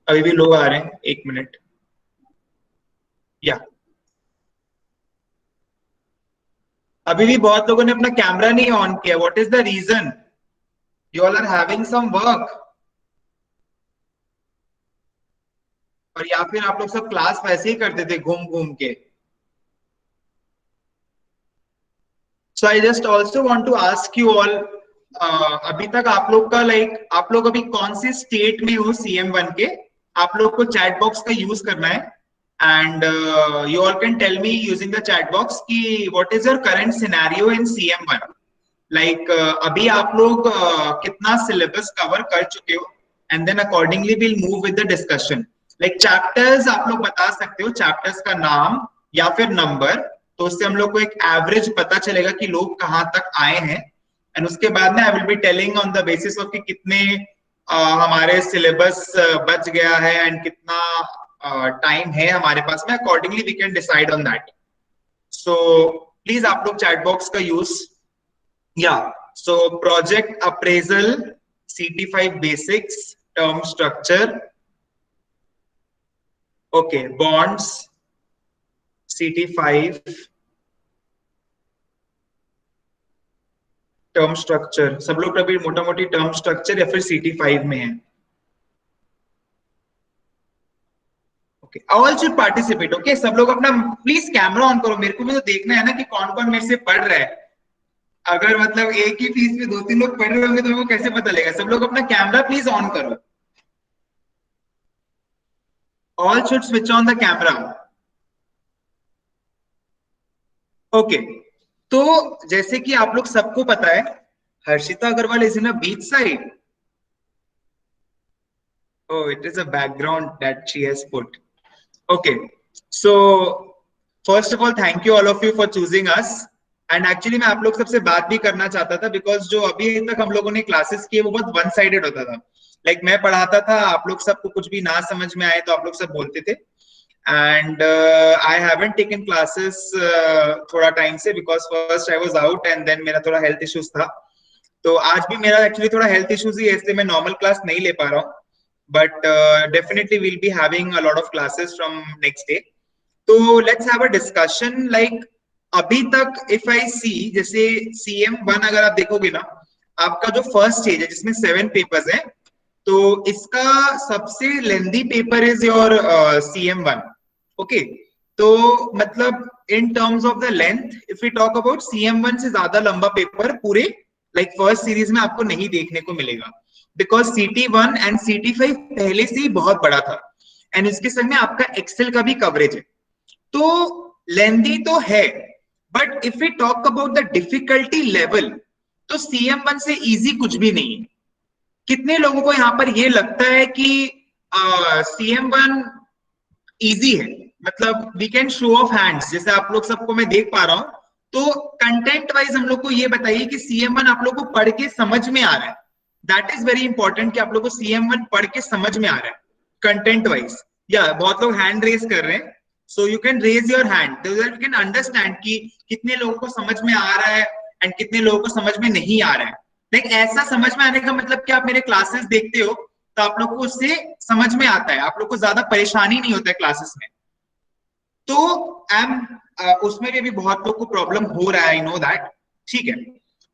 अभी भी लोग आ रहे हैं, 1 मिनट। या अभी भी बहुत लोगों ने अपना कैमरा नहीं ऑन किया। What is the reason? You all are having some work, और या फिर आप लोग सब क्लास वैसे ही करते थे घूम घूम के। So I just also want to ask you all, अभी तक आप लोग का आप लोग अभी कौन सी स्टेट में हो CM1 के? आप लोग को चैट बॉक्स का यूज करना है, and you all can tell me using the chat box कि what is your current scenario in CM1। अभी आप लोग कितना सिलेबस कवर कर चुके हो, and then accordingly will move with the discussion. Chapters आप लोग बता सकते हो, चैप्टर्स का नाम या फिर नंबर, तो उससे हम लोग को एक एवरेज पता चलेगा कि लोग कहाँ तक आए हैं। एंड उसके बाद में I will be telling on the basis of कि कितने हमारे सिलेबस बच गया है एंड कितना टाइम है हमारे पास में। Accordingly we can decide on that. So please आप लोग चैट बॉक्स का use. Yeah, so project appraisal, CT5 basics, term structure, okay, bonds, CT5, term structure, सब लोग कभी मोटा मोटी टर्म स्ट्रक्चर या फिर CT5 में है। Okay, all should participate. Okay, सब लोग अपना प्लीज कैमरा ऑन करो, मेरे को भी तो देखना है ना कि कौन कौन मेरे से पढ़ रहा है। अगर एक ही फीस में 2-3 लोग पढ़ रहे होंगे तो मेरे को कैसे पता लगेगा? सब लोग अपना कैमरा प्लीज ऑन करो। All should switch on the camera. Okay, तो जैसे कि आप लोग सबको पता है, Harshita Agarwal is in a beach side. Oh, it is a background that she has put. Okay, so first of all, thank you all of you for choosing us. And actually मैं आप लोग सबसे बात भी करना चाहता था, बिकॉज जो अभी तक हम लोगों ने क्लासेस किए वो बहुत वन साइडेड होता था। मैं पढ़ाता था, आप लोग सबको कुछ भी ना समझ में आए तो आप लोग सब बोलते थे। And I haven't taken classes थोड़ा टाइम से, because first I was out and then मेरा थोड़ा हेल्थ इश्यूज था। तो आज भी मेरा एक्चुअली थोड़ा हेल्थ इश्यूज ही है, इसलिए मैं नॉर्मल क्लास नहीं ले पा रहा हूँ। But definitely we'll be having a lot of classes from next day. So let's have a discussion. अभी तक if I see, जैसे CM1 अगर आप देखोगे ना, आपका जो फर्स्ट स्टेज है जिसमें 7 पेपर्स हैं, तो इसका सबसे lengthy paper is your CM1। Okay, तो in terms of the length if we talk about, CM1 से ज्यादा लंबा पेपर पूरे फर्स्ट सीरीज में आपको नहीं देखने को मिलेगा, बिकॉज CT1 एंड CT5 पहले से ही बहुत बड़ा था, एंड इसके संग में आपका एक्सेल का भी कवरेज है। तो लेंदी तो है, but if we talk about the difficulty level, तो CM1 से इजी कुछ भी नहीं है। कितने लोगों को यहाँ पर ये लगता है कि CM1 इजी है? We can show of hands, जैसे आप लोग सबको मैं देख पा रहा हूं। तो कंटेंट वाइज हम लोग को ये बताइए कि CM1 आप लोग को पढ़ के समझ में आ रहा है? दैट इज वेरी इंपॉर्टेंट कि आप लोग को CM1 पढ़ के समझ में आ रहा है कंटेंट वाइज। या बहुत लोग हैंड रेज कर रहे हैं, so you can raise your hand so that you can understand कि कितने लोगों को समझ में आ रहा है एंड कितने लोगों को समझ में नहीं आ रहा है। ऐसा समझ में आने का मतलब कि आप मेरे क्लासेस देखते हो तो आप लोग को उससे समझ में आता है, आप लोग को ज्यादा परेशानी नहीं होता है क्लासेस में। तो उसमें भी बहुत लोग को प्रॉब्लम हो रहा है, आई नो दैट। ठीक है,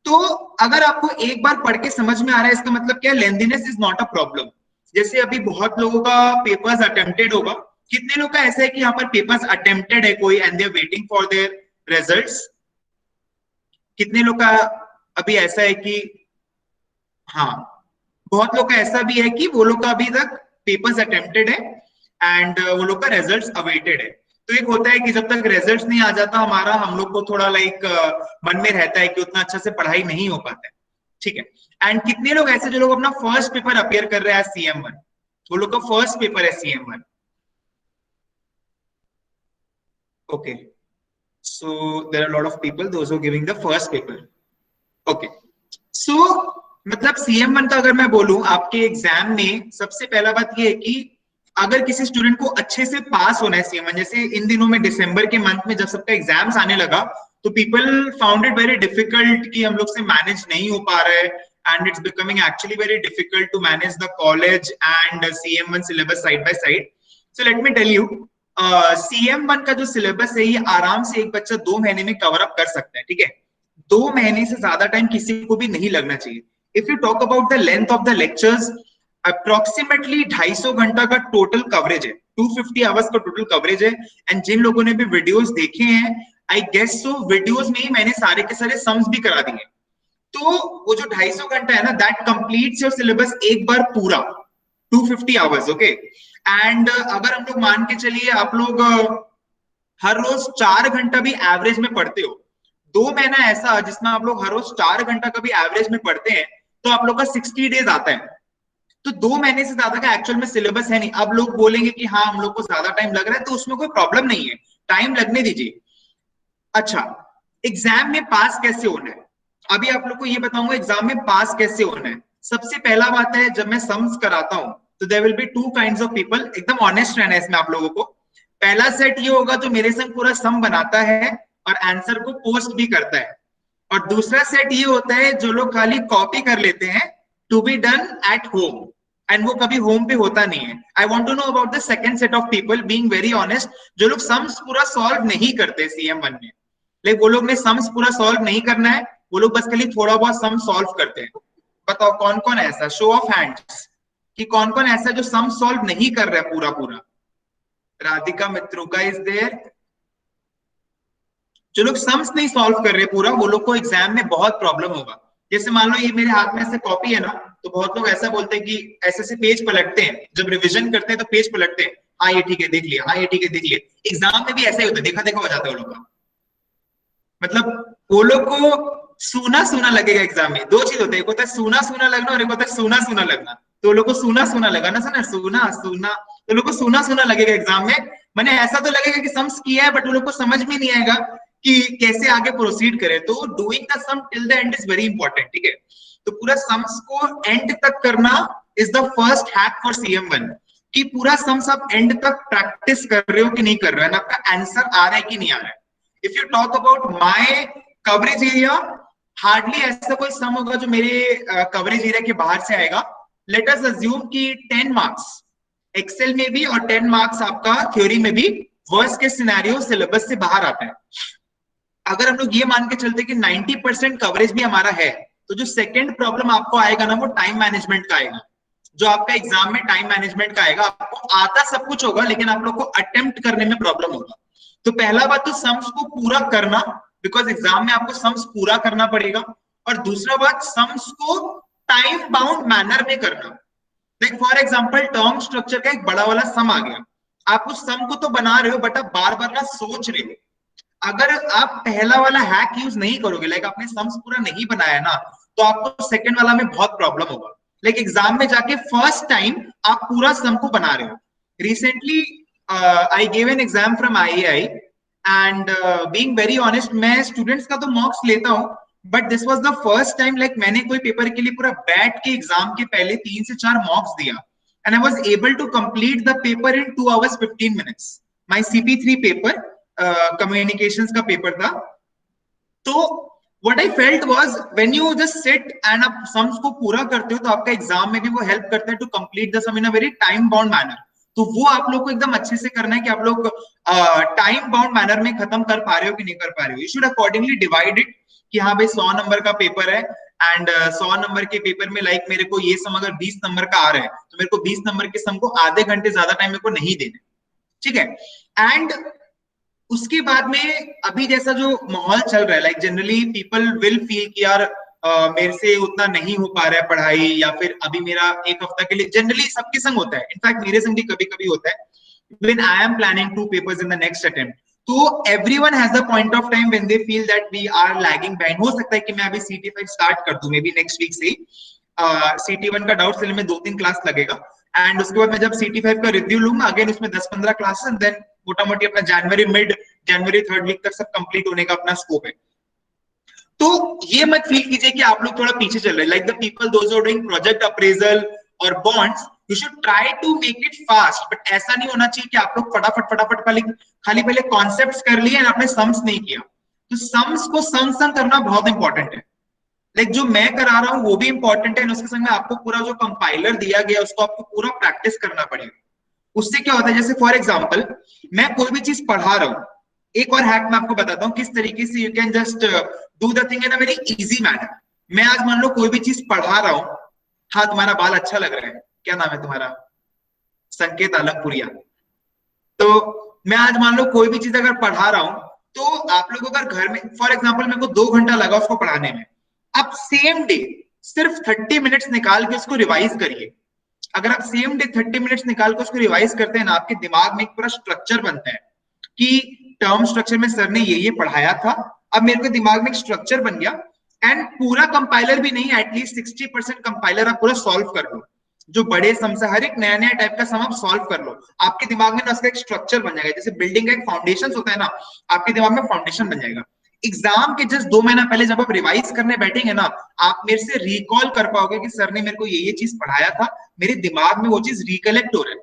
तो अगर आपको एक बार पढ़ के समझ में आ रहा है, इसका मतलब क्या? Lengthiness is not a problem. जैसे अभी बहुत लोगों का पेपर्स अटेम्प्टेड होगा, कितने लोग का ऐसा है कि यहाँ पर पेपर्स अटेम्प्टेड है कोई and they are waiting for their results? कितने लोग का अभी ऐसा है कि हाँ, बहुत लोग का ऐसा भी है कि वो लोग का अभी तक पेपर्स अटेम्प्टेड है एंड वो लोग का रिजल्ट्स अवेटेड है। तो एक होता है कि जब तक रिजल्ट्स नहीं आ जाता हमारा, हम लोग को थोड़ा मन में रहता है कि उतना अच्छा से पढ़ाई नहीं हो पाता है। ठीक है, एंड कितने लोग ऐसे जो लोग अपना फर्स्ट पेपर अपियर कर रहे हैं CM1, वो लोग का फर्स्ट पेपर है CM1? Okay, so there are lot of people those who giving the first paper. Okay, so CM1 का अगर मैं बोलूं, आपके एग्जाम में सबसे पहला बात ये है कि अगर किसी स्टूडेंट को अच्छे से पास होना है CM1, जैसे इन दिनों में दिसंबर के मंथ में जब सबका एग्जाम्स आने लगा, तो people found it very difficult कि हम लोग से मैनेज नहीं हो पा रहा है and it's becoming actually very difficult to manage the college and CM1 syllabus side by side. So let me tell you, CM1 का जो सिलेबस है ये आराम से एक बच्चा 2 महीने में कवर अप कर सकता है, ठीक है। 2 महीने से ज्यादा टाइम किसी को भी नहीं लगना चाहिए। If you talk about the length of the lectures, approximately 250 घंटा का टोटल कवरेज है, 250 आवर्स का टोटल कवरेज है। एंड जिन लोगों ने भी वीडियोस देखे हैं, आई गेस सो वीडियोस में ही मैंने सारे के सारे सम्स भी करा दिए। तो वो जो 250 घंटा है ना, दैट कंप्लीट्स योर सिलेबस एक बार पूरा, 250 आवर्स, ओके। एंड अगर हम लोग मान के चलिए आप लोग हर रोज 4 घंटा भी एवरेज में पढ़ते हो, 2 महीना ऐसा जिसमें आप लोग हर रोज 4 घंटा का भी एवरेज में पढ़ते हैं, तो आप लोग का 60 डेज आता है। तो 2 महीने से ज्यादा का एक्चुअल में सिलेबस है नहीं। अब लोग बोलेंगे कि हाँ हम लोग को ज्यादा टाइम लग रहा है, तो उसमें कोई प्रॉब्लम नहीं है, टाइम लगने दीजिए। अच्छा, एग्जाम में पास कैसे होना है, अभी आप लोग को ये बताऊंगा एग्जाम में पास कैसे होना है। सबसे पहला बात है, जब मैं सम्स कराता हूं तो there will be 2 kinds of people, एकदम ऑनेस्ट रहना है इसमें आप लोगों को। पहला सेट ये होगा जो मेरे संग पूरा सम बनाता है और आंसर को पोस्ट भी करता है, और दूसरा सेट ये होता है जो लोग खाली कॉपी कर लेते हैं to be done at home, and वो कभी होम पे होता नहीं है। I want to know about the second set of people, being very honest, जो लोग सम्स पूरा सॉल्व नहीं करते CM1 में। लाइक वो लोग ने सम्स पूरा सॉल्व नहीं करना है, वो लोग बस खाली थोड़ा बहुत सम सॉल्व करते हैं। बताओ कौन कौन ऐसा, शो ऑफ हैंड्स, कि कौन कौन ऐसा जो सम सॉल्व नहीं कर रहा है पूरा पूरा। Radhika Mitruka is there. जो लोग सम्स नहीं सॉल्व कर रहे पूरा, वो लोग को एग्जाम में बहुत प्रॉब्लम होगा। जैसे मान लो ये मेरे हाथ में ऐसे कॉपी है ना, तो बहुत लोग ऐसा बोलते हैं कि ऐसे से पेज पलटते हैं, जब रिवीजन करते हैं तो पेज पलटते हैं, हाँ ये ठीक है देख लिया, हाँ ये ठीक है देख लिया। एग्जाम में भी ऐसा ही होता है, देखा देखा हो जाता है वो लोग का। मतलब वो लोग को सूना सूना लगेगा एग्जाम में। 2 चीज होते हैं, एक होता है सूना सूना लगना और एक होता है सूना सूना लगना। तो लोग को सूना सूना लगा ना, सुना सूना सूना, तो लोग को सूना सूना लगेगा एग्जाम में। मैंने ऐसा तो लगेगा कि सम्स किया है, बट वो लोग को समझ में नहीं आएगा कि कैसे आगे प्रोसीड करें। तो doing the sum till the end is very important, ठीक है। तो पूरा सम्स को एंड तक करना is the first hack for CM1, कि पूरा सम्स आप एंड तक प्रैक्टिस कर रहे हो कि नहीं कर रहे हो, ना आपका आंसर आ रहा है कि नहीं आ रहा है। If you talk about my coverage area, hardly ऐसा कोई सम होगा जो मेरे कवरेज एरिया के बाहर से आएगा। लेट अस अज्यूम कि 10 मार्क्स एक्सेल में भी और 10 मार्क्स आपका थ्योरी में भी, वर्स्ट के सिनेरियो सिलेबस से बाहर आता है। अगर हम लोग ये मान के चलते कि 90% कवरेज भी हमारा है, तो जो सेकंड प्रॉब्लम आपको आएगा ना, वो टाइम मैनेजमेंट का आएगा। जो आपका एग्जाम में टाइम मैनेजमेंट का आएगा, आपको आता सब कुछ होगा लेकिन आप लोग को अटेम्प्ट करने में प्रॉब्लम होगा। तो पहला बात तो सम्स को पूरा करना, बिकॉज एग्जाम में आपको सम्स पूरा करना पड़ेगा। और दूसरा बात, सम्स को टाइम बाउंड मैनर में करना। Like for example term structure का एक बड़ा वाला सम आ गया, आप उस सम को तो बना रहे हो बट आप बार बार ना सोच रहे हो। अगर आप पहला वाला हैक यूज नहीं करोगे, लाइक आपने सम्स पूरा नहीं बनाया ना, तो आपको सेकंड वाला में बहुत प्रॉब्लम होगा। लाइक एग्जाम में जाके फर्स्ट टाइम आप पूरा सम को बना रहे हो। Recently I gave an exam from IAI and being very honest, मैं स्टूडेंट्स का तो मॉक्स लेता हूँ, but this was the first time like मैंने कोई पेपर के लिए पूरा बैठ के एग्जाम के पहले 3 से 4 मॉक्स दिया, and I was able to complete the paper in 2 hours 15 minutes। My CP3 paper communications का पेपर था। तो what I felt was when you just sit and आप सम्स को पूरा करते हो, तो आपका एग्जाम में भी वो हेल्प करता है to complete the sum in a very time bound manner. तो वो आप लोग को एकदम अच्छे से करना है कि आप लोग टाइम बाउंड मैनर में खत्म कर पा रहे हो कि नहीं कर पा रहे हो। You should accordingly divide it, कि हाँ भाई 100 नंबर का पेपर है, एंड 100 नंबर के पेपर में लाइक मेरे को ये सम अगर 20 नंबर का आ रहा है, तो मेरे को 20 नंबर के सम को आधे घंटे ज्यादा टाइम मेरे को नहीं देना, ठीक है। एंड उसके बाद में अभी जैसा जो माहौल चल रहा है, like generally people will feel कि यार मेरे से उतना नहीं हो पा रहा है पढ़ाई, या फिर अभी मेरा एक हफ्ता के लिए, जनरली सबके संग होता है, इनफैक्ट मेरे संग भी कभी कभी होता है, when I am planning 2 papers in the next attempt, तो everyone has the point of time when they feel that we are lagging behind। हो सकता है कि मैं अभी CT5 स्टार्ट कर दूं, मे बी नेक्स्ट वीक से ही। CT1 का डाउट सेल में 2-3 क्लास लगेगा, एंड उसके बाद मैं जब CT5 का रिव्यू लूंगा, अगेन उसमें 10-15 क्लासेस, एंड देन मोटा मोटी अपना जनवरी 3rd वीक तक सब कंप्लीट होने का अपना स्कोप है। तो ये मत फील कीजिए कि आप लोग थोड़ा पीछे चल रहे हैं। Like the people those are doing project appraisal और bonds, you should try to make it fast, but ऐसा नहीं होना चाहिए कि आप लोग फटाफट खाली पहले कॉन्सेप्ट्स कर लिए और आपने सम्स नहीं किया। तो सम्स को संग संग करना बहुत इंपॉर्टेंट है। लाइक जो मैं करा रहा हूँ वो भी इंपॉर्टेंट है, उसके संग में आपको पूरा जो कंपाइलर दिया गया उसको आपको पूरा प्रैक्टिस करना पड़ेगा। उससे क्या होता है, जैसे फॉर एग्जाम्पल मैं कोई भी चीज पढ़ा रहा हूँ, एक और हैक मैं आपको बताता हूँ किस तरीके से you can just do the thing in a very easy manner. मैं आज मान लो कोई भी चीज पढ़ा रहा हूँ, हाँ तुम्हारा बाल अच्छा लग रहा है, क्या नाम है तुम्हारा? संकेत आलमपुरिया। तो मैं आज मान लो कोई भी चीज अगर पढ़ा रहा हूं, तो आप लोग अगर घर में फॉर एग्जाम्पल मेरे को 2 घंटा लगा उसको पढ़ाने में, आप सेम डे सिर्फ 30 मिनट्स निकाल के उसको रिवाइज करिए। अगर आप सेम डे 30 मिनट्स निकाल के उसको रिवाइज करते हैं ना, आपके दिमाग में एक पूरा स्ट्रक्चर बनता है कि टर्म स्ट्रक्चर में सर ने ये पढ़ाया था, अब मेरे को दिमाग में एक स्ट्रक्चर बन गया। एंड पूरा कंपाइलर भी नहीं, एटलीस्ट 60% कंपाइलर आप पूरा सॉल्व कर लो, जो बड़े सम से हर एक नया नया टाइप का सम आप सॉल्व कर लो, आपके दिमाग में ना उसका एक स्ट्रक्चर बन जाएगा। जैसे बिल्डिंग का एक फाउंडेशन होता है ना, आपके दिमाग में फाउंडेशन बन जाएगा। एग्जाम के जस्ट 2 महीना पहले जब आप रिवाइज करने बैठेंगे ना, आप मेरे से रिकॉल कर पाओगे कि सर ने मेरे को ये चीज पढ़ाया था, मेरे दिमाग में वो चीज रिकलेक्ट हो रहा है।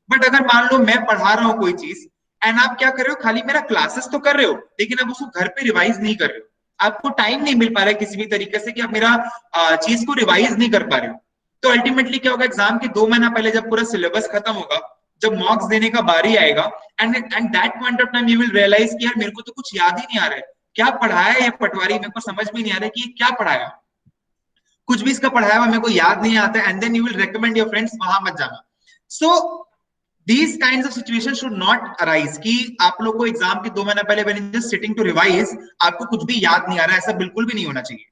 बट अगर मान लो मैं पढ़ा रहा हूँ कोई चीज एंड आप क्या कर रहे हो, खाली मेरा क्लासेस तो कर रहे हो लेकिन आप उसको घर पे रिवाइज नहीं कर रहे हो, आपको टाइम नहीं मिल पा रहा है किसी भी तरीके से कि आप मेरा चीज को रिवाइज नहीं कर पा रहे हो, तो अल्टीमेटली क्या होगा, एग्जाम के 2 महीना पहले जब पूरा सिलेबस खत्म होगा, जब मॉक्स देने का बारी आएगा, and that point of time you will realise कि यार मेरे को तो कुछ याद ही नहीं आ रहा है, क्या पढ़ाया है ये पटवारी, मेरे को समझ में नहीं आ रहा है कि क्या पढ़ाया, कुछ भी इसका पढ़ाया हुआ मेरे को याद नहीं आता, and then you will recommend your friends वहां मत जाना। सो these kinds of situations should not arise कि आप लोग को एग्जाम के 2 महीना पहले when just sitting to revise आपको कुछ भी याद नहीं आ रहा है, ऐसा बिल्कुल भी नहीं होना चाहिए।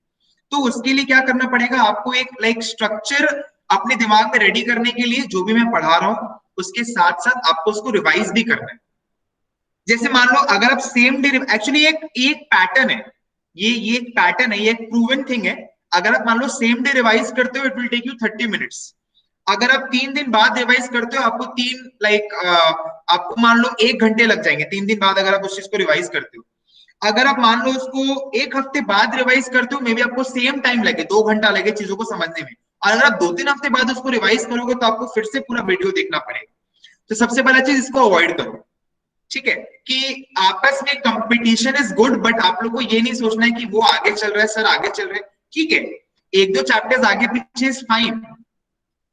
तो उसके लिए क्या करना पड़ेगा, आपको एक लाइक स्ट्रक्चर अपने दिमाग में रेडी करने के लिए, जो भी मैं पढ़ा रहा हूँ उसके साथ साथ आपको उसको रिवाइज भी करना है। जैसे मान लो अगर आप सेम डे, एक्चुअली एक पैटर्न है, ये एक पैटर्न है, ये एक प्रूवन थिंग है। अगर आप मान लो सेम डे रिवाइज करते हो, it will take you 30 minutes. अगर आप 3 दिन बाद रिवाइज करते हो, आपको आपको मान लो 1 घंटे लग जाएंगे 3 दिन बाद, अगर आप उस चीज को रिवाइज करते हो। अगर आप मान लो उसको 1 हफ्ते बाद रिवाइज करते हो, मे बी आपको सेम टाइम लगे, 2 घंटा लगे चीजों को समझने में। और अगर आप 2-3 हफ्ते बाद उसको रिवाइज करोगे तो आपको फिर से पूरा वीडियो देखना पड़ेगा। तो सबसे पहला चीज इसको अवॉइड करो, ठीक है? कि आपस में कंपटीशन इज गुड, बट आप लोग को ये नहीं सोचना है कि वो आगे चल रहा है, सर आगे चल रहे हैं, ठीक है, 1-2 चैप्टर्स आगे पीछे इज फाइन,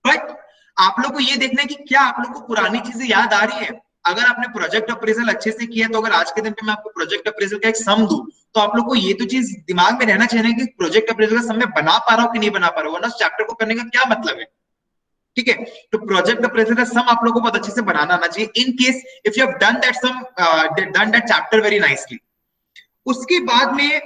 बट आप लोग को ये देखना है कि क्या आप लोग को पुरानी चीजें याद आ रही है। अगर आपने प्रोजेक्ट अप्रेजल अच्छे से किया, तो अगर आज के दिन पे मैं आपको प्रोजेक्ट अप्रेजल का एक सम दूं, तो आप लोग को ये तो चीज दिमाग में रहना चाहिए कि प्रोजेक्ट अप्रेजल का सम मैं बना पा रहा हूँ कि नहीं बना पा रहा हूँ, वरना उस चैप्टर को करने का क्या मतलब है, ठीक है? तो प्रोजेक्ट अप्रेजल का सम आप लोग को बहुत अच्छे से बनाना आना चाहिए, in case if you have done that sum, done that chapter very nicely. उसके बाद में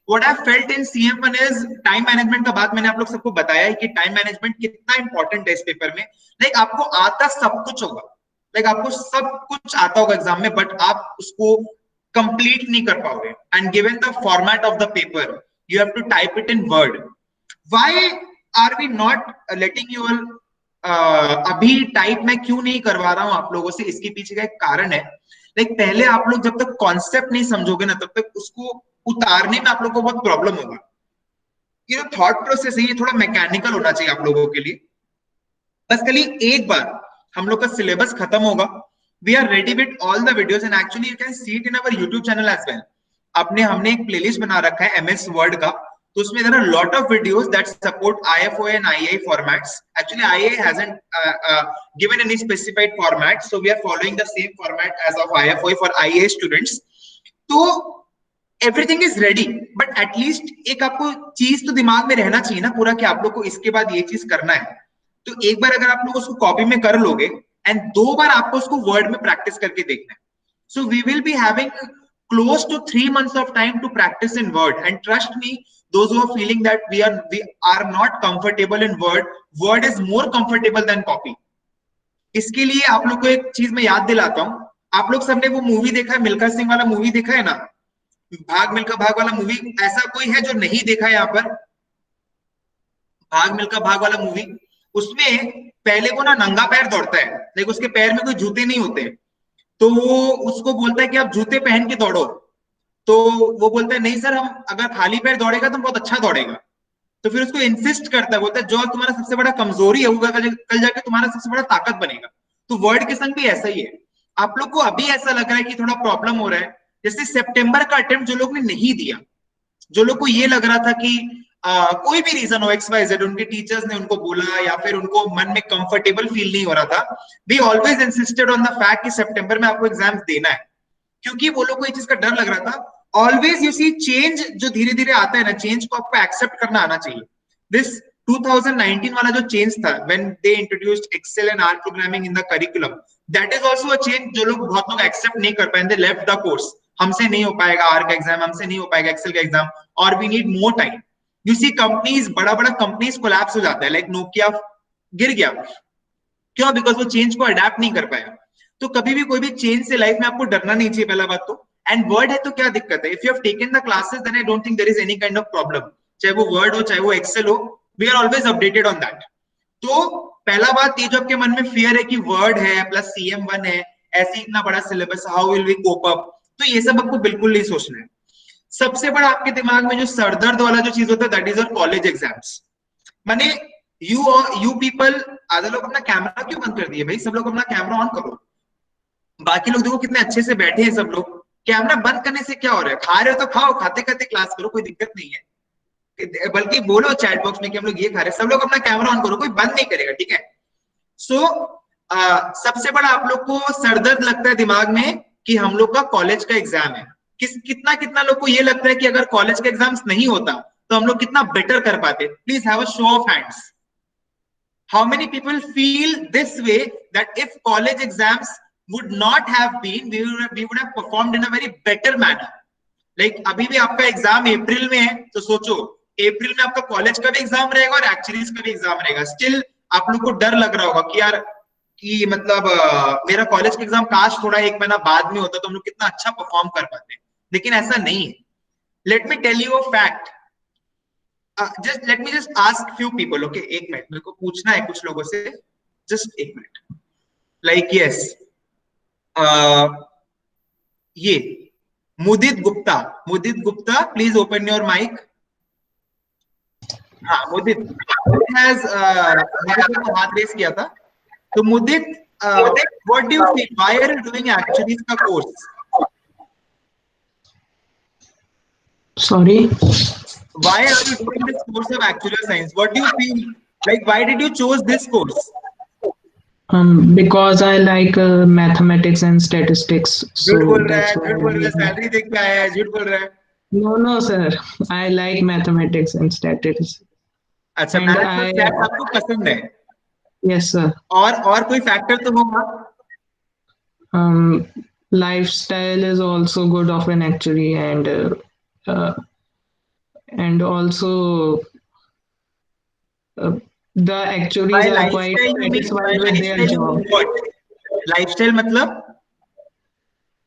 what I felt in CM1 is time management का बात मैंने आप लोग सबको बताया है कि टाइम मैनेजमेंट कितना इंपॉर्टेंट है इस पेपर में। लाइक आपको आता सब कुछ होगा, लाइक आपको सब कुछ आता होगा एग्जाम में, बट आप उसको कंप्लीट नहीं कर पाओगे। And given the format of the paper, you have to type it in Word. Why are we not letting you all, अभी टाइप मैं क्यों नहीं करवा रहा हूं आप लोगों से, इसके पीछे का एक कारण है। लाइक पहले आप लोग जब तक कॉन्सेप्ट नहीं समझोगे ना, तब तक उसको उतारने में आप लोग को बहुत प्रॉब्लम होगा। ये जो थॉट प्रोसेस है ये थोड़ा मैकेनिकल होना चाहिए आप लोगों के लिए। बस खाली एक बार हम लोग का सिलेबस खत्म होगा, we are ready with all the videos, and actually you can see it in our YouTube channel as well. हमने एक प्लेलिस्ट बना रखा है MS वर्ड का, तो उसमें there are lot of videos that support IFOA and IAE formats. Actually IAE hasn't given any specified format, so we are following the same format as of IFOA for IAE students. तो everything is ready, but at least एक आपको चीज तो दिमाग में रहना चाहिए ना पूरा, कि आप लोग को इसके बाद ये चीज करना है। तो एक बार अगर आप लोग उसको कॉपी में कर लोगे, एंड 2 बार आपको उसको वर्ड में प्रैक्टिस करके देखना है। So we will be having close to 3 months of time to practice in word, and trust me, those who are feeling that we are not comfortable in word is more comfortable than copy. इसके लिए आप लोग को एक चीज मैं याद दिलाता हूँ, आप लोग सबने वो मूवी देखा है, मिल्खा सिंह वाला मूवी देखा है ना, भाग मिल्खा भाग वाला मूवी? ऐसा कोई है जो नहीं देखा है यहाँ पर भाग मिल्खा भाग वाला मूवी? उसमें पहले वो ना नंगा पैर दौड़ता है, लेकिन उसके पैर में कोई जूते नहीं होते, तो वो उसको बोलता है कि आप जूते पहन के दौड़ो। तो वो बोलता है नहीं सर, हम अगर खाली पैर दौड़ेगा तो बहुत अच्छा दौड़ेगा। तो फिर उसको इंसिस्ट करता है, बोलता है जो तुम्हारा सबसे बड़ा कमजोरी है वो कल जाके तुम्हारा सबसे बड़ा ताकत बनेगा। तो वर्ड के संग भी ऐसा ही है। आप लोग को अभी ऐसा लग रहा है कि थोड़ा प्रॉब्लम हो रहा है, जैसे सितंबर का अटेम्प्ट जो लोग ने नहीं दिया, जो लोग को ये लग रहा था कि कोई भी रीजन हो XYZ, उनके टीचर्स ने उनको बोला या फिर उनको मन में कंफर्टेबल फील नहीं हो रहा था, we always insisted on the fact कि सितंबर में आपको एग्जाम्स देना है, क्योंकि वो लोग को ये चीज का डर लग रहा था. ऑलवेज यू सी चेंज जो धीरे धीरे आता है ना, चेंज को आपको एक्सेप्ट करना आना चाहिए. दिस 2019 वाला जो चेंज था, when they introduced Excel and R programming in the curriculum, that is also a change जो लोग बहुत लोग एक्सेप्ट नहीं कर पाए, दे लेफ्ट द कोर्स. हमसे नहीं हो पाएगा आर का एग्जाम, हमसे नहीं हो पाएगा एक्सेल का एग्जाम, और we need more time. You see companies, बड़ा बड़ा कंपनीज कोलैप्स हो जाता है, लाइक नोकिया गिर गया. क्यों? बिकॉज वो चेंज को अडेप्ट नहीं कर पाया. तो कभी भी कोई भी चेंज से लाइफ में आपको डरना नहीं चाहिए, पहला बात तो. एंड वर्ड है तो क्या दिक्कत है? If you have taken the classes then I don't think there is any kind of problem. चाहे वो वर्ड हो चाहे वो एक्सेल हो, we are always updated on that. तो पहला बात, ये जो आपके मन में फियर है कि वर्ड है प्लस CM1 है, ऐसे इतना बड़ा syllabus, how will we cope up, तो ये सब आपको बिल्कुल नहीं सोचना है. सबसे बड़ा आपके दिमाग में जो सरदर्द वाला जो चीज होता है, that is your college exams. माने यू पीपल, आधा लोग अपना कैमरा क्यों बंद कर दिए भाई? सब लोग अपना कैमरा ऑन करो. बाकी लोग देखो कितने अच्छे से बैठे हैं सब लोग. कैमरा बंद करने से क्या हो रहा है? खा रहे हो तो खाओ, खाते खाते क्लास करो, कोई दिक्कत नहीं है. बल्कि बोलो चैट बॉक्स में कि हम लोग ये खा रहे हैं. सब लोग अपना कैमरा ऑन करो, कोई बंद नहीं करेगा, ठीक है? सो सबसे बड़ा आप लोग को सरदर्द लगता है दिमाग में कि हम लोग का कॉलेज का एग्जाम है. कितना कितना लोग को ये लगता है कि अगर कॉलेज का एग्जाम्स नहीं होता तो हम लोग कितना बेटर कर पाते? Please have a show of hands. How many people feel this way, that if college exams would not have been, we would have performed in a very better manner? Like अभी भी आपका exam अप्रैल में है, तो सोचो अप्रैल में आपका college का भी एग्जाम रहेगा और एक्चुअलीज का भी एग्जाम रहेगा. स्टिल आप लोग को डर लग रहा होगा कि यार, कि मतलब मेरा कॉलेज का एग्जाम काश थोड़ा एक महीना बाद में होता तो हम लोग कितना अच्छा परफॉर्म कर पाते. लेकिन ऐसा नहीं है. Let me tell you a fact. just let me just ask few people, okay? एक मिनट, मेरे को पूछना है कुछ लोगों से, just एक मिनट. Like yes, ये मुदित Gupta, please open your mic. हाँ मुदित has मुदित को हाथ रेस किया था. तो मुदित, what do you think? Why are you doing actually का course? Sorry. Why are you doing this course of actuarial science? What do you feel? Like, why did you choose this course? Because I like mathematics and statistics. So झूठ बोल रहा है, that's why झूठ बोल रहा है, salary देख के आया है, झूठ बोल रहा है. No, sir. I like mathematics and statistics. अच्छा, And मैथ्स और स्टैट्स आपको पसंद है? yes, sir. और कोई फैक्टर तो होगा? Um, Lifestyle is also good of an actuary, uh, and also uh, the By actuaries are quite lifestyle you mean, satisfied with their job. what? Lifestyle मतलब?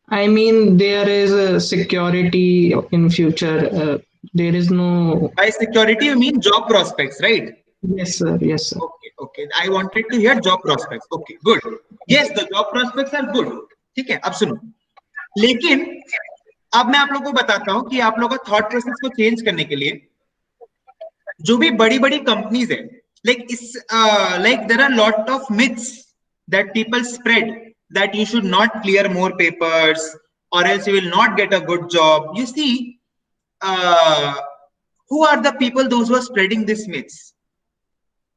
I mean, there is a security in future. There is no. By security you mean job prospects, right? Yes, sir. Yes, sir. Okay. I wanted to hear job prospects. Okay, good. Yes, the job prospects are good. ठीक है, अब सुनो. लेकिन अब मैं आप लोगों को बताता हूं कि आप लोगों का थॉट प्रोसेस को चेंज करने के लिए जो भी बड़ी बड़ी कंपनीज है, like there are lot of myths that people spread, that you should not clear more papers or else you will not get a good job. You see, who are the people those who are spreading these myths?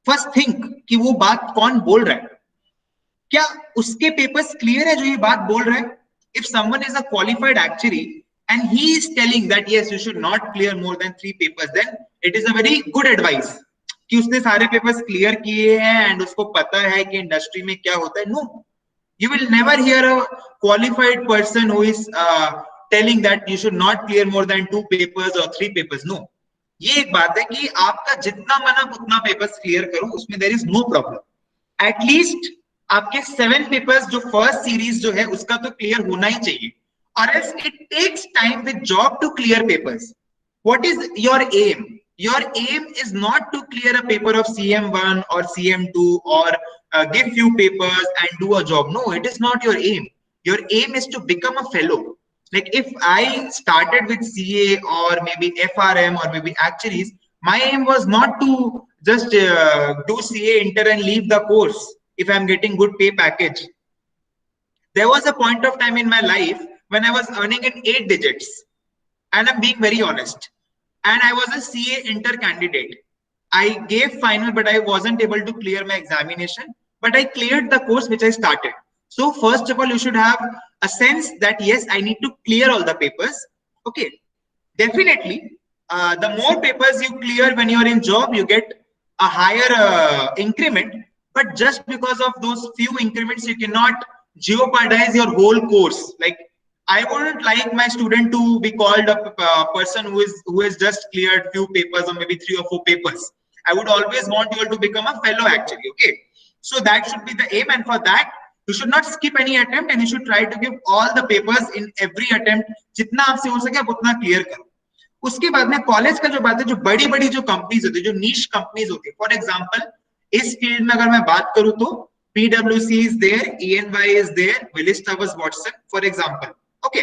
First think कि वो बात कौन बोल रहा है. क्या उसके papers clear है जो ये बात बोल रहा है? If someone is a qualified actuary and he is telling that yes, you should not clear more than 3 papers, then it is a very good advice कि उसने सारे पेपर्स क्लियर किए हैं एंड उसको पता है कि इंडस्ट्री में क्या होता है. No, you will never hear a qualified person who is telling that you should not clear more than 2 papers or 3 papers. No, ये एक बात है कि आपका जितना मना उतना पेपर्स क्लियर करो, उसमें there is no problem. At least आपके 7 पेपर्स जो फर्स्ट सीरीज जो है उसका तो क्लियर होना ही चाहिए, or else it takes time with job to clear papers. What is your aim? Your aim is not to clear a paper of CM1 or CM2 or give few papers and do a job. No, it is not your aim. Your aim is to become a fellow. Like if I started with CA or maybe FRM or maybe actuaries, my aim was not to just do CA intern and leave the course if I'm getting good pay package. There was a point of time in my life when I was earning in 8 digits, and I'm being very honest. and I was a CA inter candidate. I gave final, but I wasn't able to clear my examination, but I cleared the course which I started. So first of all, you should have a sense that yes, I need to clear all the papers. Okay, definitely. The more papers you clear when you're in job, you get a higher increment. But just because of those few increments, you cannot jeopardize your whole course. Like, I wouldn't like my student to be called a person who has just cleared few papers or maybe 3 or 4 papers. I would always want you all to become a fellow actually. Okay, so that should be the aim, and for that you should not skip any attempt, and you should try to give all the papers in every attempt. जितना आपसे हो सके आप उतना clear करो. उसके बाद में कॉलेज का जो बात है, जो बड़ी बड़ी जो कंपनीज होती है, जो नीश कंपनीज होती है, फॉर एग्जांपल इस फील्ड में अगर मैं बात करूं तो PwC is there, EY is there, Willis Towers Watson for example. Okay,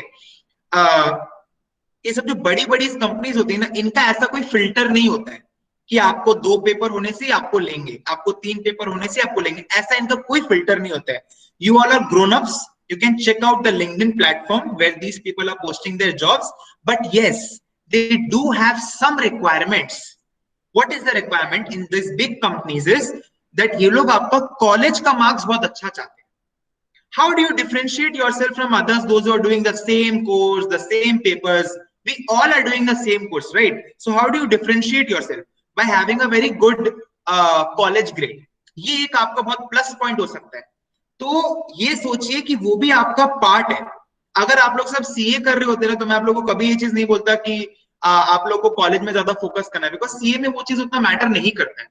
ये सब जो बड़ी बड़ी कंपनीज होती है ना, इनका ऐसा कोई फिल्टर नहीं होता है कि आपको 2 पेपर होने से आपको लेंगे, आपको 3 पेपर होने से आपको लेंगे. ऐसा इनका कोई फिल्टर नहीं होता है. You all are grown-ups. You can check out the LinkedIn platform where these people are posting their jobs. But yes, they do have some requirements. What is the requirement in these big companies is that ये लोग आपका college का marks बहुत अच्छा चाहते हैं. How do you differentiate yourself from others, those who are doing the same course, the same papers? We all are doing the same course, right? So how do you differentiate yourself? By having a very good college grade. ये एक आपका बहुत plus point हो सकता है. तो ये सोचिए कि वो भी आपका पार्ट है. अगर आप लोग सब सीए कर रहे होते ना, तो मैं आप लोगों को कभी ये चीज नहीं बोलता कि आप लोग को कॉलेज में ज्यादा फोकस करना है, बिकॉज सीए में वो चीज उतना मैटर नहीं करता है.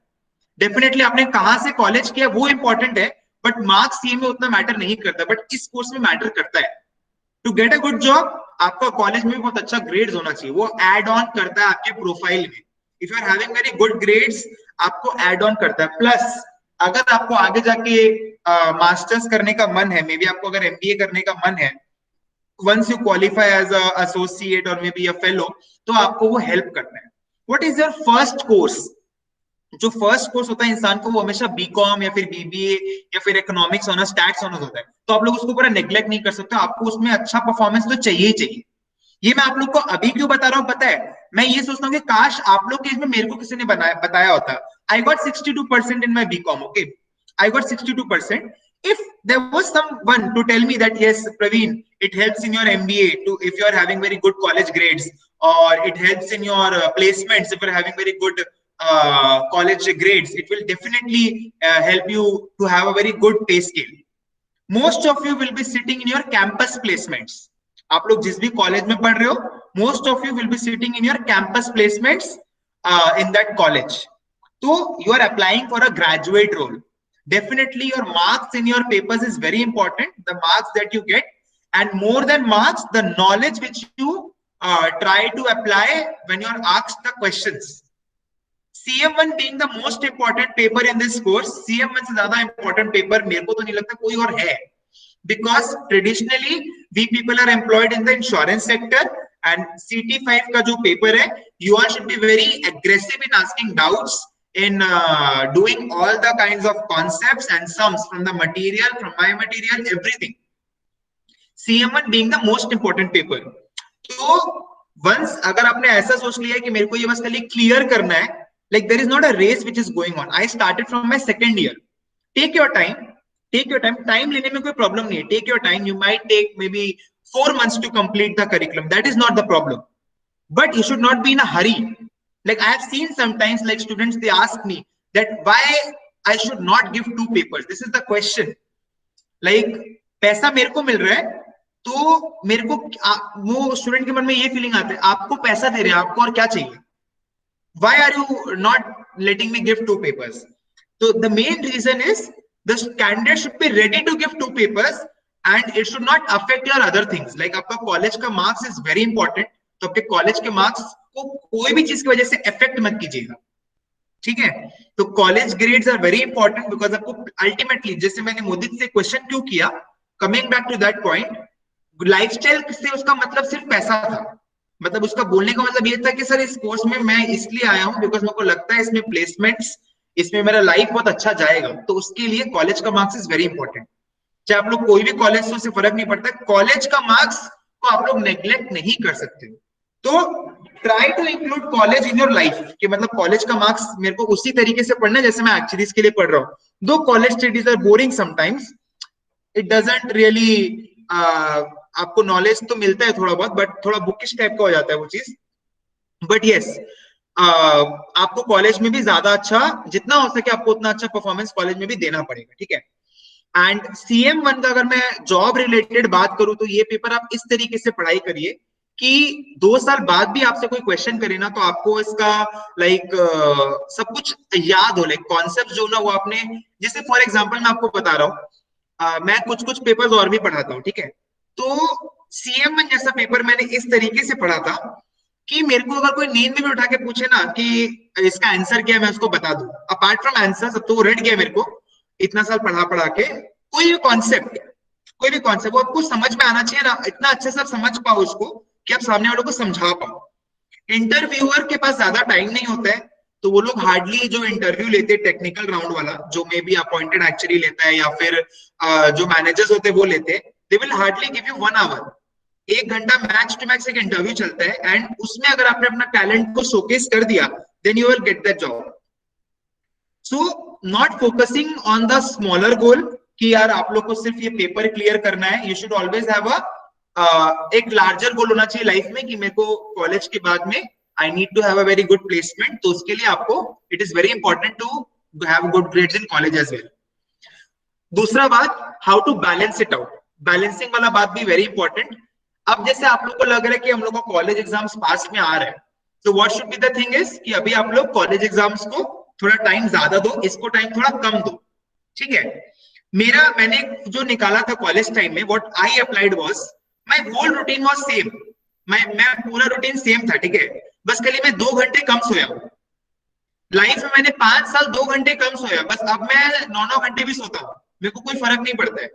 डेफिनेटली आपने कहां से कॉलेज किया वो इंपॉर्टेंट है, बट मार्क्स सीए में उतना मैटर नहीं करता, बट इस कोर्स में मैटर करता है. To get a good job आपका कॉलेज में भी बहुत अच्छा ग्रेड्स होना चाहिए. वो एड ऑन करता है आपके प्रोफाइल में. If you are having very good grades, आपको एड ऑन करता है. प्लस अगर आपको आगे जाके मास्टर्स करने का मन है, मे बी आपको अगर एमबीए करने का मन है, once you qualify as a associate और मे बी अ फेलो, तो आपको वो हेल्प करता है. What is your first course? जो फर्स्ट कोर्स होता है इंसान को, वो हमेशा बीकॉम या फिर बीबीए या फिर इकोनॉमिक्स ऑनर्स, स्टैट्स ऑनर्स होता है. तो आप लोग उसको पूरा नेग्लेक्ट नहीं कर सकते. आपको उसमें अच्छा परफॉर्मेंस तो चाहिए ही चाहिए. ये मैं आप लोग को अभी क्यों बता रहा हूँ पता है? मैं ये सोचता हूँ कि काश आप लोग के इसमें मेरे को किसी ने बताया होता. I got 62% in my BCom. Okay, I got 62%. If there was someone to tell me that yes, Praveen, it helps in your MBA to if you are having very good college grades, or it helps in your placements if you are having very good college grades, it will definitely help you to have a very good pay scale. Most of you will be sitting in your campus placements. आप लोग जिस भी college में पढ़ रहे हो, most of you will be sitting in your campus placements in that college. So you are applying for a graduate role. Definitely your marks in your papers is very important, the marks that you get, and more than marks, the knowledge which you try to apply when you are asked the questions. CM1 being the most important paper in this course, CM1 से ज्यादा important paper मेरे को तो नहीं लगता कोई और है, because traditionally we people are employed in the insurance sector, and CT5 का जो paper है, you all should be very aggressive in asking doubts, in doing all the kinds of concepts and sums from the material, from my material, everything. CM1 being the most important paper. तो once अगर आपने ऐसा सोच लिया कि मेरे को ये बस खाली क्लियर करना है, like there is not a race which is going on. I started from my second year. Take your time. Take your time. Time लेने में कोई problem नहीं है. Take your time. You might take maybe 4 months to complete the curriculum. That is not the problem. But you should not be in a hurry. Like I have seen sometimes, like students, they ask me that why I should not give 2 papers. This is the question. Like पैसा मेरे को मिल रहा है, तो मेरे को वो student के मन में ये फीलिंग आता है, आपको पैसा दे रहे हैं, आपको और क्या चाहिए? Why are you not letting me give 2 papers? So the main reason is the candidate should be ready to give 2 papers, and it should not affect your other things. Like आपका कॉलेज का marks is very important, तो आपके college के marks को कोई भी चीज की वजह से अफेक्ट मत कीजिएगा. ठीक है? तो college grades are very important, because आपको अल्टीमेटली, जैसे मैंने मोदी से क्वेश्चन क्यों किया, coming back to that point, lifestyle से उसका मतलब सिर्फ पैसा था. मतलब उसका बोलने का मतलब ये था कि सर इस कोर्स में मैं इसलिए आया हूं बिकॉज मेरे को लगता है इसमें प्लेसमेंट्स, इसमें मेरा लाइफ बहुत अच्छा जाएगा, तो उसके लिए कॉलेज का मार्क्स इज वेरी इंपॉर्टेंट. चाहे आप लोग कोई भी कॉलेज से, उससे फर्क नहीं पड़ता. कॉलेज का मार्क्स को आप लोग नेग्लेक्ट नहीं कर सकते. तो try to include college in your life, कि मतलब कॉलेज का मार्क्स मेरे को उसी तरीके से पढ़ना है जैसे मैं एक्चुअलीज के लिए पढ़ रहा हूँ. Though college studies are boring sometimes, it doesn't really, आपको नॉलेज तो मिलता है थोड़ा बहुत, बट थोड़ा बुकिश टाइप का हो जाता है वो चीज. बट यस, आपको कॉलेज में भी ज्यादा अच्छा, जितना हो सके आपको उतना अच्छा परफॉर्मेंस कॉलेज में भी देना पड़ेगा, ठीक है. एंड CM1 का अगर मैं जॉब रिलेटेड बात करूं तो ये पेपर आप इस तरीके से पढ़ाई करिए कि 2 साल बाद भी आपसे कोई क्वेश्चन करे ना तो आपको इसका लाइक सब कुछ याद हो, लाइक कॉन्सेप्ट जो ना वो आपने, जैसे फॉर एग्जांपल मैं आपको बता रहा हूँ, मैं कुछ कुछ पेपर्स और भी पढ़ाता हूँ, ठीक है. तो CM1 जैसा पेपर मैंने इस तरीके से पढ़ा था कि मेरे को अगर कोई नींद में भी उठा के पूछे ना कि इसका आंसर क्या है, मैं उसको बता दूं. अपार्ट फ्रॉम आंसर सब तो वो रट गया मेरे को इतना साल पढ़ा पढ़ा के. कोई भी कॉन्सेप्ट वो आपको समझ में आना चाहिए ना, इतना अच्छे से आप समझ पाओ उसको कि आप सामने वालों को समझा पाओ. इंटरव्यूअर के पास ज्यादा टाइम नहीं होता है, तो वो लोग हार्डली जो इंटरव्यू लेते हैं टेक्निकल राउंड वाला, जो मे बी अपॉइंटेड एक्चुअली लेता है या फिर जो मैनेजर्स होते हैं वो लेते हैं, they will hardly give you 1 hour. 1 घंटा मैक्स टू मैक्स एक इंटरव्यू चलता है, एंड उसमें अगर आपने अपना टैलेंट को शोकेस कर दिया then you will get that job. So not focusing on the smaller goal कि यार आप लोग को सिर्फ ये पेपर क्लियर करना है. यू शुड ऑलवेज हैव एक लार्जर गोल होना चाहिए लाइफ में कि मेरे को कॉलेज के बाद में I need to have a very good placement. तो उसके लिए आपको it is very important to have good grades in college as well. दूसरा बात, how to balance it out. Balancing वाला बात भी वेरी इंपॉर्टेंट. अब जैसे आप लोग को लग रहा है कि हम लोग को कॉलेज एग्जाम्स पास में आ रहे हैं, तो what should be the thing is कि अभी आप लोग कॉलेज एग्जाम्स को थोड़ा टाइम ज्यादा दो, इसको टाइम थोड़ा कम दो, ठीक है. मैंने जो निकाला था कॉलेज टाइम में, what I applied was, my whole routine was same. मैं पूरा रूटीन सेम था, ठीक है. बस खाली मैं 2 घंटे कम सोया हूं. लाइफ में मैंने 5 साल 2 घंटे कम सोया, बस अब मैं 9-9 घंटे भी सोता हूँ, मेरे को कोई फर्क नहीं पड़ता है.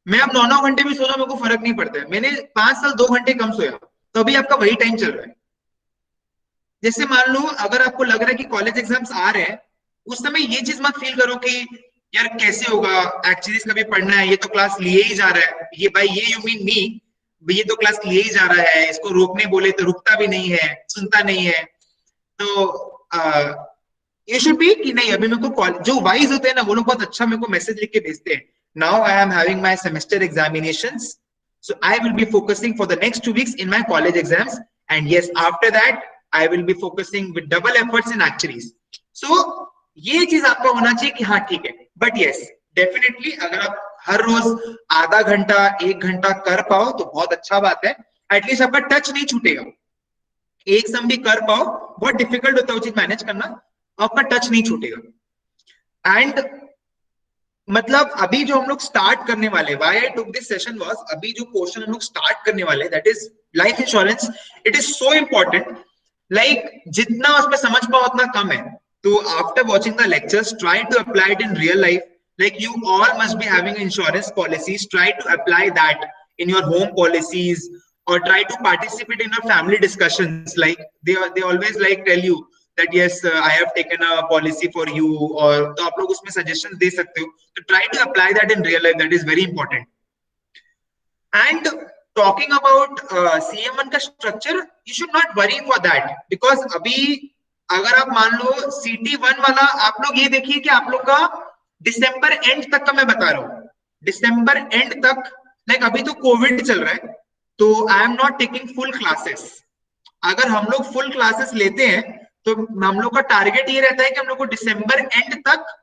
मैं अब 9-9 घंटे भी सो रहा हूं, मेरे को फर्क नहीं पड़ता है. मैंने 5 साल 2 घंटे कम सोया, तो अभी आपका वही टाइम चल रहा है. जैसे मान लो अगर आपको लग रहा है कि कॉलेज एग्जाम्स आ रहे हैं, उस समय ये चीज मत फील करो कि यार कैसे होगा, एक्चुअली कभी पढ़ना है, ये तो क्लास लिए ही जा रहा है, ये भाई ये यू मीन मी, ये तो क्लास लिए ही जा रहा है, इसको रोकने बोले तो रुकता भी नहीं है, सुनता नहीं है. तो ये शुड बी कि नहीं, अभी मेरे को जो वाइज होते हैं ना वो लोग बहुत अच्छा मेरे को मैसेज लिख के भेजते हैं. Now I am having my semester examinations, so I will be focusing for the next 2 weeks in my college exams, and yes, after that I will be focusing with double efforts in actuaries. So ये चीज आपका होना चाहिए कि हाँ ठीक है. But yes, definitely अगर आप हर रोज आधा घंटा 1 घंटा कर पाओ तो बहुत अच्छा बात है. एटलीस्ट आपका टच नहीं छूटेगा. एक सम भी कर पाओ, बहुत डिफिकल्ट होता है वो चीज मैनेज करना, आपका टच नहीं छूटेगा. एंड मतलब अभी जो हम लोग स्टार्ट करने वाले, why I took this session was, अभी जो पोर्शन हम लोग स्टार्ट करने वाले, that is life insurance. It is so important. Like जितना उसमें समझ पाओ उतना कम है. तो after watching the lectures try to apply it in real life. Like you all must be having insurance policies. Try to apply that in your home policies, or try to participate in your family discussions. Like they always like tell you that yes, I have taken a policy for you, or तो आप लोग उसमें suggestions दे सकते हो. तो try to apply that in real life. That is very important. And talking about CM1 का structure, you should not worry for that, because अभी अगर आप मान लो CT1 वाला, आप लोग ये देखिए कि आप लोग का दिसंबर एंड तक का मैं बता रहा हूँ, दिसंबर एंड तक. लाइक अभी तो कोविड चल रहा है, तो आई am not taking full classes. अगर हम लोग फुल क्लासेस लेते हैं तो हम लोग का टारगेट ये रहता है कि हम लोग को दिसंबर एंड तक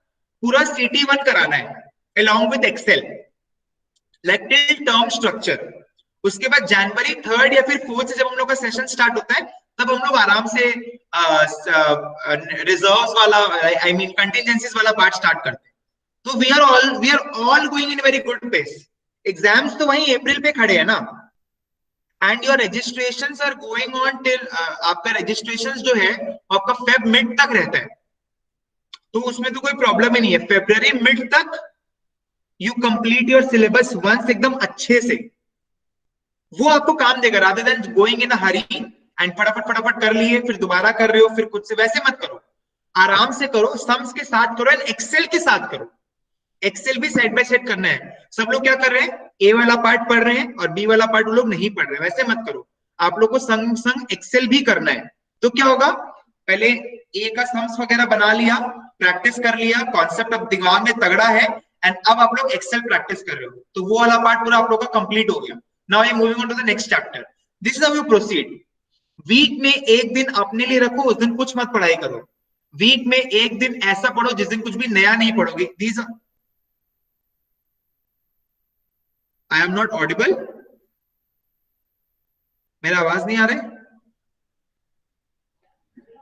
पूरा CT1 कराना है along with Excel, like till term structure. उसके बाद जनवरी 3rd या फिर 4th से जब हम लोग का सेशन स्टार्ट होता है, तब हम लोग आराम से रिजर्व्स वाला, आई मीन कंटिजेंसीज वाला पार्ट स्टार्ट करते हैं. तो we are all going in very good pace. Exams तो वहीं अप्रैल पे खड़े हैं ना, and your registrations are going on till, आपका रजिस्ट्रेशन जो है आपका फेब मिड तक रहता है, तो उसमें तो कोई प्रॉब्लम ही नहीं है. फेब्रुअरी मिड तक you complete your syllabus once एकदम अच्छे से, वो आपको काम देगा, rather than going in a hurry and फटाफट फटाफट कर लिए फिर दोबारा कर रहे हो फिर कुछ से. वैसे मत करो, आराम से करो, सम्स के साथ करो एंड एक्सेल के साथ करो. एक्सेल भी साइड बाय साइड करना है. सब लोग क्या कर रहे हैं, ए वाला पार्ट पढ़ रहे हैं और बी वाला पार्ट वो लोग नहीं पढ़ रहे हैं, वैसे मत करो. आप लोग को संग संग एक्सेल भी करना है। तो क्या होगा, पहले ए का सम्स वगैरह बना लिया, प्रैक्टिस कर लिया, कॉन्सेप्ट अब दिमाग में तगड़ा है, एंड अब आप लोग एक्सेल प्रैक्टिस कर रहे हो, तो वो वाला पार्ट पूरा आप लोग का कंप्लीट हो गया। Now I am moving on to the next chapter. This is how you proceed. Week में एक दिन अपने लिए रखो, उस दिन कुछ मत पढ़ाई करो। वीक में एक दिन ऐसा पढ़ो जिस दिन कुछ भी नया नहीं पढ़ोगे। These I am not Audible, मेरा आवाज नहीं आ रहा है?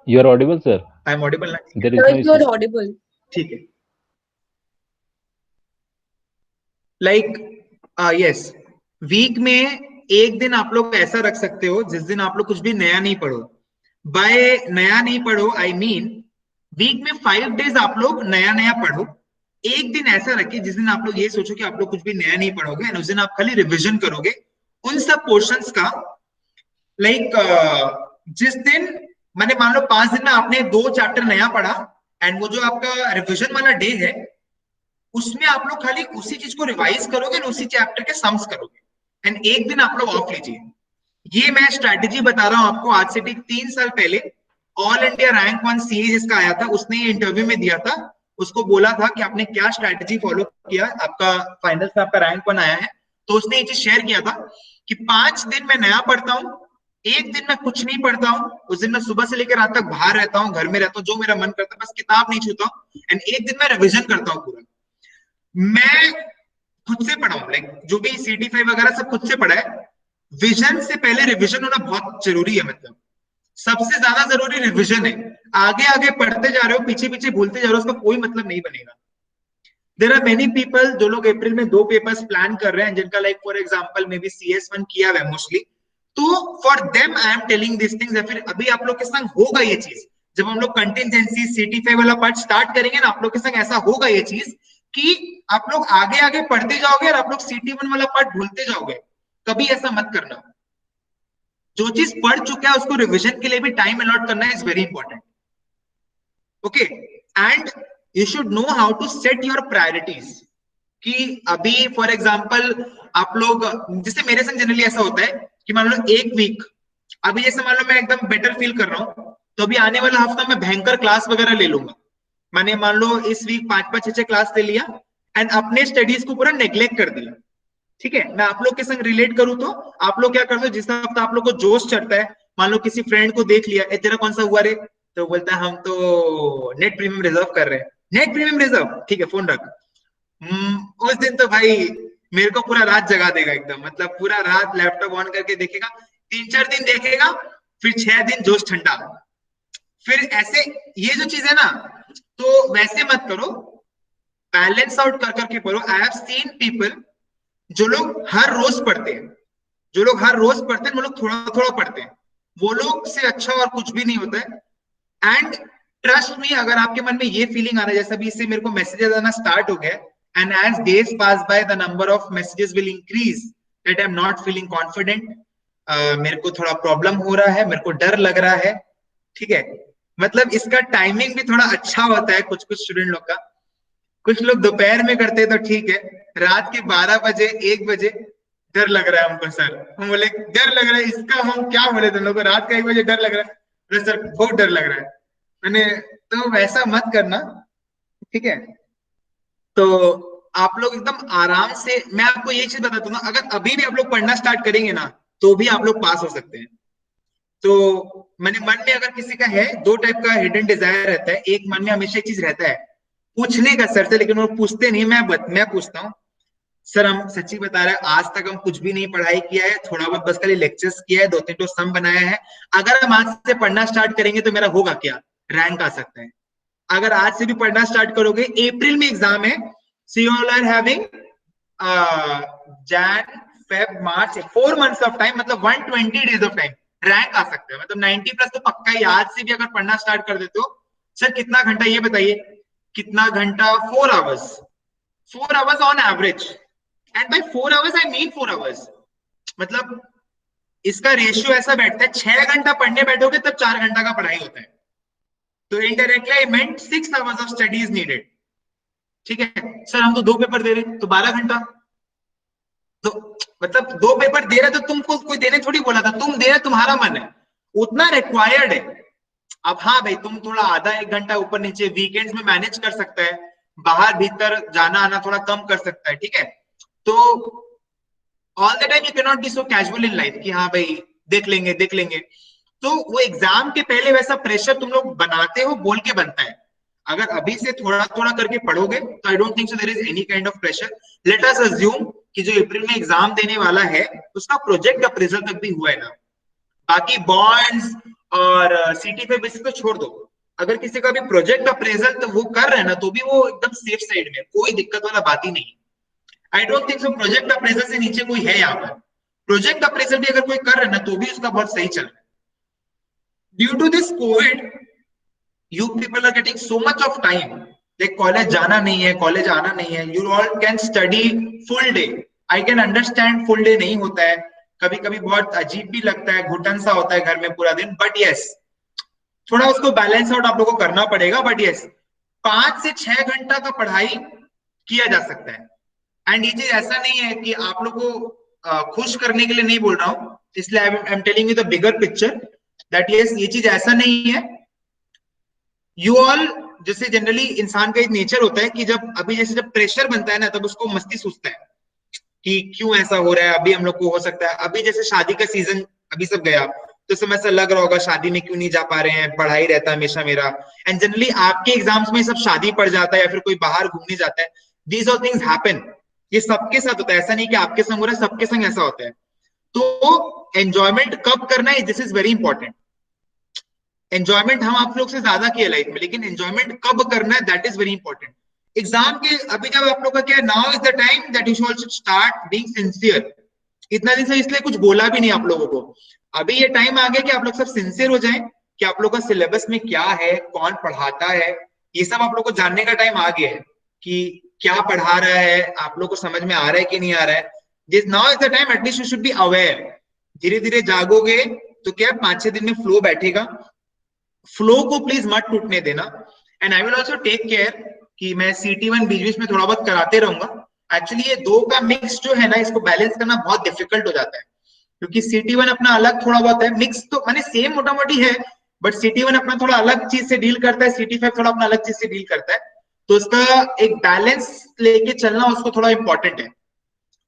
You are audible, sir. I am audible ना? There is no Sir, you are issue. audible. ठीक है। लाइक यस, वीक में एक दिन आप लोग ऐसा रख सकते हो जिस दिन आप लोग कुछ भी नया नहीं पढ़ो। बाय नया नहीं पढ़ो आई मीन वीक में 5 डेज आप लोग नया नया पढ़ो। एक दिन ऐसा रखिए जिस दिन आप लोग ये सोचो कि आप लोग कुछ भी नया नहीं पढ़ोगे, एंड उस दिन आप खाली रिविजन करोगे उन सब पोर्शंस का। जिस दिन मैंने मान लो 5 दिन में आपने 2 चैप्टर नया पढ़ा, एंड वो जो आपका रिविजन वाला डे है उसमें आप लोग खाली उसी चीज को रिवाइज करोगे, उसी चैप्टर के सम्स करोगे, एंड एक दिन आप लोग ऑफ लीजिए। ये मैं स्ट्रैटेजी बता रहा हूं आपको, आज से ठीक 3 साल पहले ऑल इंडिया रैंक 1 सीए जिसका आया था उसने ये इंटरव्यू में दिया था। उसको बोला था कि आपने क्या स्ट्रैटेजी फॉलो किया, आपका फाइनल से आपका रैंक 1 आया है, तो उसने ये चीज शेयर किया था कि 5 दिन मैं नया पढ़ता हूँ, एक दिन मैं कुछ नहीं पढ़ता हूँ, उस दिन मैं सुबह से लेकर रात तक बाहर रहता हूँ, घर में रहता हूँ, जो मेरा मन करता है, बस किताब नहीं छूता हूँ, एंड एक दिन मैं रिविजन करता हूँ पूरा। मैं खुद से पढ़ा हूं, लाइक जो भी CT5 वगैरह सब खुद से पढ़ा है। विजन से पहले रिविजन होना बहुत जरूरी है, मतलब सबसे ज्यादा जरूरी रिविजन है। आगे आगे पढ़ते जा रहे हो, पीछे पीछे भूलते जा रहे हो, उसका कोई मतलब नहीं बनेगा। देयर आर मेनी पीपल जो लोग अप्रैल में 2 पेपर्स प्लान कर रहे हैं, जिनका like for example may be CS1 किया हुआ है मोस्टली, तो for them I am telling this things. या फिर अभी आप लोग के संग होगा ये चीज, जब हम लोग कंटिजेंसी CT5 वाला पार्ट स्टार्ट करेंगे ना, आप लोग के संग ऐसा होगा ये चीज कि आप लोग आगे आगे पढ़ते जाओगे और आप लोग CT1 वाला पार्ट भूलते जाओगे। कभी ऐसा मत करना। जो चीज पढ़ चुका है उसको रिविजन के लिए भी टाइम अलॉट करना is very important. Okay, and you should know how to set your priorities. कि अभी फॉर एग्जांपल आप लोग, जैसे मेरे संग जनरली ऐसा होता है कि मान लो एक वीक, अभी जैसे मान लो मैं एकदम बेटर फील कर रहा हूं, तो अभी आने वाला हफ्ता मैं भयंकर क्लास वगैरह ले लूंगा। मैंने मान लो इस वीक 5-5 6 क्लास ले लिया, एंड अपने स्टडीज को पूरा नेग्लेक्ट कर दिया। ठीक है, मैं आप लोग के संग रिलेट करूं तो आप लोग क्या करते हो, जिस हफ्ता आप लोग को जोश चढ़ता है, मान लो किसी फ्रेंड को देख लिया, ए तेरा कौन सा हुआ रे, तो बोलता है हम तो नेट प्रीमियम रिजर्व कर रहे हैं। नेट प्रीमियम रिजर्व, ठीक है फोन रख। उस दिन तो भाई मेरे को पूरा रात जगा देगा एकदम, मतलब पूरा रात लैपटॉप ऑन करके देखेगा, 3-4 दिन देखेगा, फिर 6 दिन जोश ठंडा। फिर ऐसे ये जो चीज है ना, तो वैसे मत करो, बैलेंस आउट कर करके पढ़ो। आई हैव सीन पीपल जो लोग हर रोज पढ़ते हैं, जो लोग हर रोज पढ़ते हैं, वो लोग थोड़ा थोड़ा पढ़ते हैं, वो लोग से अच्छा और कुछ भी नहीं होता है। एंड ट्रस्ट मी, अगर आपके मन में ये फीलिंग आ रहा है जैसा भी इससे मेरे को मैसेजेस आना स्टार्ट हो गया, and as days pass by the number of messages will increase that I am not feeling confident, मेरे को थोड़ा प्रॉब्लम हो रहा है, मेरे को डर लग रहा है। ठीक है, मतलब इसका टाइमिंग भी थोड़ा अच्छा होता है कुछ कुछ स्टूडेंट लोग का। कुछ लोग दोपहर में करते हैं तो ठीक है, रात के 12 बजे 1 बजे डर लग रहा है हमको सर, हम बोले डर लग रहा है, इसका हम क्या बोले तुम लोग को, रात का 1 बजे डर लग रहा है, बोले सर बहुत डर लग रहा है मैंने। तो वैसा मत करना, ठीक है। तो आप लोग एकदम आराम से, मैं आपको ये चीज बताता हूँ ना, अगर अभी भी आप लोग पढ़ना स्टार्ट करेंगे ना, तो भी आप लोग पास हो सकते हैं। तो मैंने मन में अगर किसी का है, 2 टाइप का हिडन डिजायर रहता है। एक मन में हमेशा एक चीज रहता है पूछने का सर से, लेकिन वो पूछते नहीं, मैं पूछता हूँ सर, हम सच्ची बता रहे हैं आज तक हम कुछ भी नहीं पढ़ाई किया है, थोड़ा बहुत बस खाली लेक्चर्स किया है, 2-3 तो सम बनाया है। अगर हम आज से पढ़ना स्टार्ट करेंगे तो मेरा होगा क्या, रैंक आ सकता है। अगर आज से भी पढ़ना स्टार्ट करोगे, अप्रैल में एग्जाम है, so you all are having Jan, Feb, March 4 months of time, मतलब 120 days of time, रैंक आ सकता है, मतलब 90+ तो पक्का ही। आज से भी अगर पढ़ना स्टार्ट कर देते हो, सर कितना घंटा ये बताइए, कितना घंटा, 4 hours, 4 hours on average, and by 4 hours I mean 4 hours, मतलब इसका रेशियो ऐसा बैठता है, 6 घंटा पढ़ने बैठोगे तब 4 घंटा का पढ़ाई होता है। तो indirectly I meant 6 hours of study is needed. ठीक है सर, हम तो 2 पेपर दे रहे हैं तो 12 घंटा, तो मतलब 2 पेपर दे रहे तो तुमको कोई देने थोड़ी बोला था, तुम दे रहे, तुम्हारा मन है, उतना रिक्वायर्ड है। अब हाँ भाई, तुम थोड़ा आधा 1 घंटा ऊपर नीचे वीकेंड्स में मैनेज कर सकता है, बाहर भीतर जाना आना थोड़ा कम कर सकता है, ठीक है। तो all the time you can not be so casual in life कि हाँ भाई देख लेंगे देख लेंगे। तो वो एग्जाम के पहले वैसा प्रेशर तुम लोग बनाते हो, बोल के बनता है। अगर अभी से थोड़ा थोड़ा करके पढ़ोगे तो I don't think so there is any kind of pressure. Let us assume कि जो अप्रैल में एग्जाम देने वाला है उसका प्रोजेक्ट अप्रेजल तक भी हुआ है ना, बाकी बॉन्ड्स और सीटी पे बेसिस पे छोड़ दो। अगर किसी का भी प्रोजेक्ट अप्रेजल तो वो कर रहे हैं ना, तो भी वो एकदम सेफ साइड में, कोई दिक्कत वाला बात ही नहीं। आई don't think so project appraisal से नीचे कोई है यहाँ पर। प्रोजेक्ट अप्रेजल भी अगर कोई कर रहा है ना, तो भी उसका बहुत सही चल रहा है। Due to this Covid you people are getting so much of time, like college जाना नहीं है, कॉलेज आना नहीं है, you all can study full day. I can understand full day नहीं होता है, कभी कभी बहुत अजीब भी लगता है, घुटन सा होता है घर में पूरा दिन, बट यस थोड़ा उसको बैलेंस आउट आप लोगों को करना पड़ेगा। बट यस 5 से 6 घंटा का पढ़ाई किया जा सकता है। एंड ये चीज ऐसा नहीं है कि आप लोग को खुश करने के लिए नहीं बोल रहा हूं, इसलिए I am telling you the bigger picture that yes ये चीज ऐसा नहीं है। यू ऑल, जैसे जनरली इंसान का एक नेचर होता है कि जब अभी जैसे जब प्रेशर बनता है ना, तब उसको मस्ती सूझता है कि क्यों ऐसा हो रहा है, अभी हम लोग को हो सकता है। अभी जैसे शादी का सीजन अभी सब गया, तो समय ऐसा लग रहा होगा शादी में क्यों नहीं जा पा रहे हैं, पढ़ाई रहता है हमेशा मेरा। एंड जनरली आपके एग्जाम्स में सब शादी पड़ जाता है या फिर कोई बाहर घूमने जाता है। दीज ऑल थिंग्स हैपन, ये सबके साथ होता है, ऐसा नहीं कि आपके संग हो रहा है, सबके संग ऐसा होता है। तो एंजॉयमेंट कब करना है, this is very important. Enjoyment हम आप लोग से ज्यादा किया लाइफ में, लेकिन एंजॉयमेंट कब करना है that is very important. Exam के अभी जब आप लोग का क्या, now is the time that you should start being sincere. इतना दिन से इसलिए कुछ बोला भी नहीं आप लोगों को, अभी ये टाइम आ गया कि आप लोग सब सिंसियर हो जाएं कि आप लोग का सिलेबस में क्या है, कौन पढ़ाता है, ये सब आप लोग को जानने का टाइम आ गया है कि क्या पढ़ा रहा है, आप लोग को समझ में आ रहा है कि नहीं आ रहा है। This now is the time, at least you should be aware. धीरे धीरे जागोगे तो क्या 5-6 दिन में फ्लो बैठेगा। फ्लो को प्लीज मत टूटने देना। And I will also take care कि मैं CT1 बीच बीच में थोड़ा बहुत कराते रहूंगा। एक्चुअली ये दो का मिक्स जो है ना, इसको बैलेंस करना बहुत डिफिकल्ट हो जाता है, क्योंकि CT1 अपना अलग थोड़ा बहुत है, मिक्स तो माने सेम मोटा मोटी है, बट CT1 अपना थोड़ा अलग चीज से डील करता है, CT5 थोड़ा अपना अलग चीज से डील करता है। तो उसका एक बैलेंस लेके चलना उसको थोड़ा इंपॉर्टेंट है।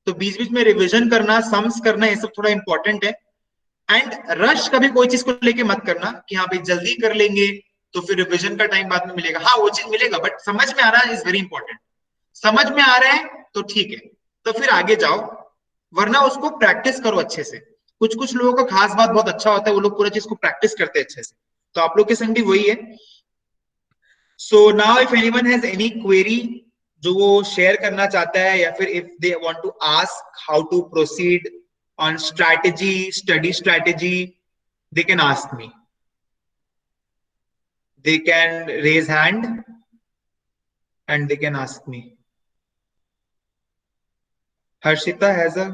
तो बीच बीच में रिविजन करना, सम्स करना, ये सब थोड़ा इंपॉर्टेंट है। एंड रश कभी कोई चीज को लेके मत करना कि हाँ भाई जल्दी कर लेंगे तो फिर रिविजन का टाइम बाद में मिलेगा। हाँ वो चीज मिलेगा, बट समझ में आ रहा है इज वेरी इंपॉर्टेंट। समझ में आ रहा है तो ठीक है, तो फिर आगे जाओ, वरना उसको प्रैक्टिस करो अच्छे से। कुछ कुछ लोगों का खास बात बहुत अच्छा होता है, वो लोग पूरा चीज को प्रैक्टिस करते हैं अच्छे से, तो आप लोग के संग भी वही है। So now if anyone has any query जो वो शेयर करना चाहता है, या फिर if they want to ask how to proceed on strategy, study strategy, they can ask me. They can raise hand and they can ask me. Harshita has a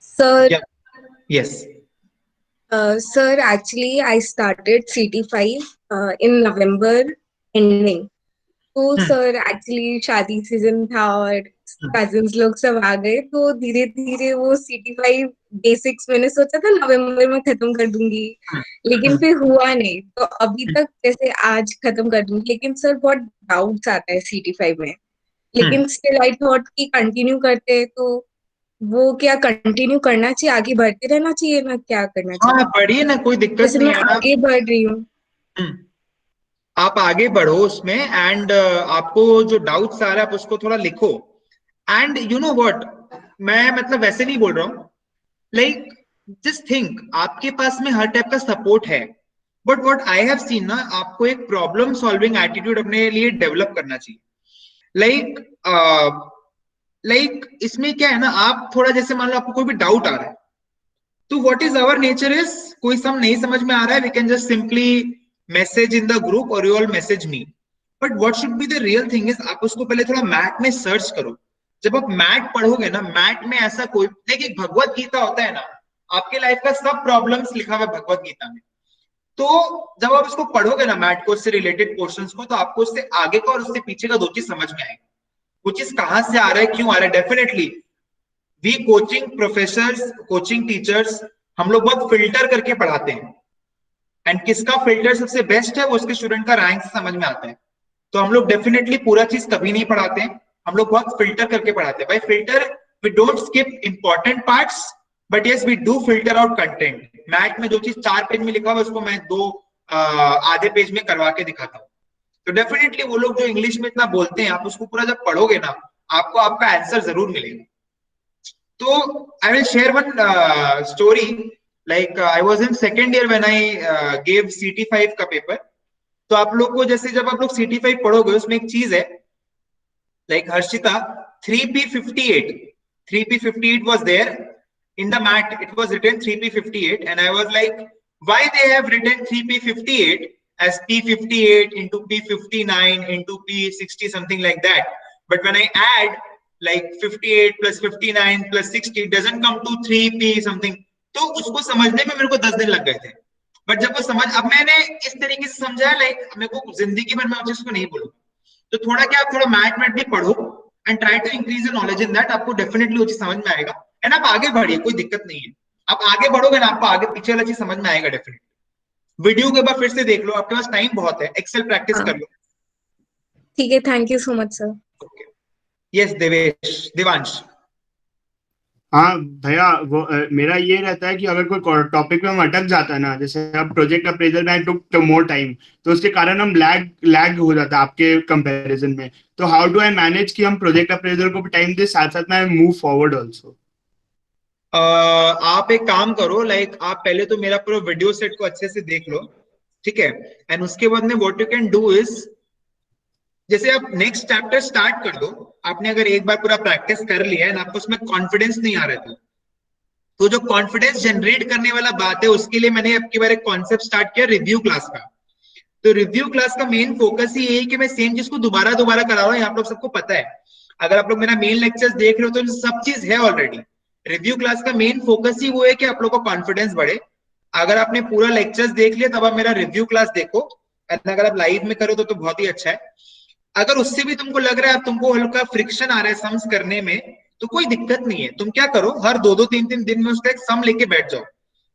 Sir, yeah. Yes. sir, actually, I started CT5 in November ending. तो sir actually शादी season था और cousins लोग सब आ गए, तो धीरे धीरे वो CT5 बेसिक्स मैंने सोचा था नवंबर में खत्म कर दूंगी, लेकिन फिर हुआ नहीं। तो अभी तक जैसे आज खत्म कर दूंगी, लेकिन सर बहुत डाउट्स आता है CT5 में। लेकिन स्टिल आई थॉट कि कंटिन्यू करते हैं, तो वो क्या कंटिन्यू करना चाहिए, आगे बढ़ते रहना चाहिए ना, क्या करना चाहिए? हाँ बढ़िए ना, कोई दिक्कत जैसे नहीं मैं है आगे बढ़ रही हूँ। आप आगे बढ़ो उसमें। एंड आपको जो डाउट्स आ रहा है आप उसको थोड़ा लिखो। एंड यू नो व्हाट, मैं मतलब वैसे नहीं बोल रहा हूँ, लाइक जस्ट थिंक आपके पास में हर टाइप का सपोर्ट है, but what I have seen ना, आपको एक प्रॉब्लम सॉल्विंग एटीट्यूड अपने लिए डेवलप करना चाहिए। लाइक इसमें क्या है ना, आप थोड़ा जैसे मान लो आपको कोई भी डाउट आ रहा है, तो what is our nature is, कोई सम नहीं समझ में आ रहा है, we can just simply message in the group और you all message me. But what should be the real thing is, आप उसको पहले थोड़ा मैट में सर्च करो। जब आप मैट पढ़ोगे ना, मैट में ऐसा कोई, देखिए भगवत गीता होता है ना, आपके लाइफ का सब प्रॉब्लम्स लिखा हुआ है भगवत गीता में। तो जब आप इसको पढ़ोगे ना मैट को, उससे रिलेटेड पोर्शंस को, तो आपको उससे आगे का और उससे पीछे का दो चीज समझ में आएगा। वो चीज कहाँ से आ रहा है, क्यों आ रहा है। Definitely we coaching professors, coaching teachers, हम लोग बहुत फिल्टर करके पढ़ाते हैं, एंड किसका फिल्टर सबसे बेस्ट है वो उसके स्टूडेंट का रैंक से समझ में आता है। तो हम लोग डेफिनेटली पूरा चीज कभी नहीं पढ़ाते हैं, हम लोग बहुत फिल्टर करके पढ़ाते हैं। By filter we don't skip important parts, but yes we do filter out content. Math में जो चीज 4 पेज में लिखा हुआ है उसको मैं 2 आधे पेज में करवा के दिखाता हूँ। तो डेफिनेटली वो लोग जो इंग्लिश में इतना बोलते हैं, आप उसको पूरा जब पढ़ोगे ना, आपको आपका आंसर जरूर मिलेगा। तो I will share one story. Like I was in second year when I gave CT5 का पेपर। तो आप लोग को जैसे जब आप लोग CT5 पढ़ोगे उसमें एक चीज है, like Harshita, 3P58, 3P58 was there in the mat. It was written 3P58, and I was like, why they have written 3P58 as P58 into P59 into P60, something like that. But when I add like 58 plus 59 plus 60, it doesn't come to 3P something. तो उसको समझने में मेरे को 10 दिन लग गए थे। बट जब वो समझ, अब मैंने इस तरीके से समझा, लाइक मेरे को जिंदगी भर मैं उस चीज को नहीं बोलूंगा। तो थोड़ा क्या, आप थोड़ा मैथ भी पढ़ो and try to increase knowledge in that, आपको डेफिनेटली वो चीज समझ में आएगा। एंड आप आगे बढ़िए, कोई दिक्कत नहीं है। आप आगे बढ़ोगे ना, आपको आगे पीछे वाला चीज समझ में आएगा डेफिनेटली। वीडियो के बाद फिर से देख लो, आपके पास टाइम बहुत है, एक्सेल प्रैक्टिस कर लो। ठीक है, thank you so much sir. Yes Devesh, Devansh. हाँ भैया, वो मेरा ये रहता है कि अगर कोई टॉपिक में हम अटक जाता है ना, जैसे अब प्रोजेक्ट अप्रेजल में टुक मोर टाइम, तो उसके कारण हम लैग हो जाता है आपके कंपैरिजन में। तो हाउ डू आई मैनेज कि हम प्रोजेक्ट अप्रेजल को भी टाइम दे, साथ साथ में मूव फॉरवर्ड ऑल्सो। आप एक काम करो, लाइक आप पहले तो मेरा पूरा वीडियो सेट को अच्छे से देख लो, ठीक है। एंड उसके बाद में what you can do is, जैसे आप नेक्स्ट चैप्टर स्टार्ट कर दो। आपने अगर एक बार पूरा प्रैक्टिस कर लिया है, आपको उसमें कॉन्फिडेंस नहीं आ रहा था, तो जो कॉन्फिडेंस जनरेट करने वाला बात है, उसके लिए मैंने अब की बार एक कॉन्सेप्ट स्टार्ट किया रिव्यू क्लास का। तो रिव्यू क्लास का मेन फोकस ही यही है कि मैं सेम चीज को दोबारा दोबारा करा रहा हूँ, आप लोग सबको पता है। अगर आप लोग मेरा मेन लेक्चर्स देख रहे हो तो सब चीज है ऑलरेडी। रिव्यू क्लास का मेन फोकस ही वो है कि आप लोग को कॉन्फिडेंस बढ़े। अगर आपने पूरा लेक्चर्स देख लिया तब आप मेरा रिव्यू क्लास देखो, अगर आप लाइव में करो तो बहुत ही अच्छा है। अगर उससे भी तुमको लग रहा है, तुमको हल्का फ्रिक्शन आ रहा है सम्स करने में, तो कोई दिक्कत नहीं है। तुम क्या करो, हर 2-2 3-3 दिन में उसका एक सम लेके बैठ जाओ,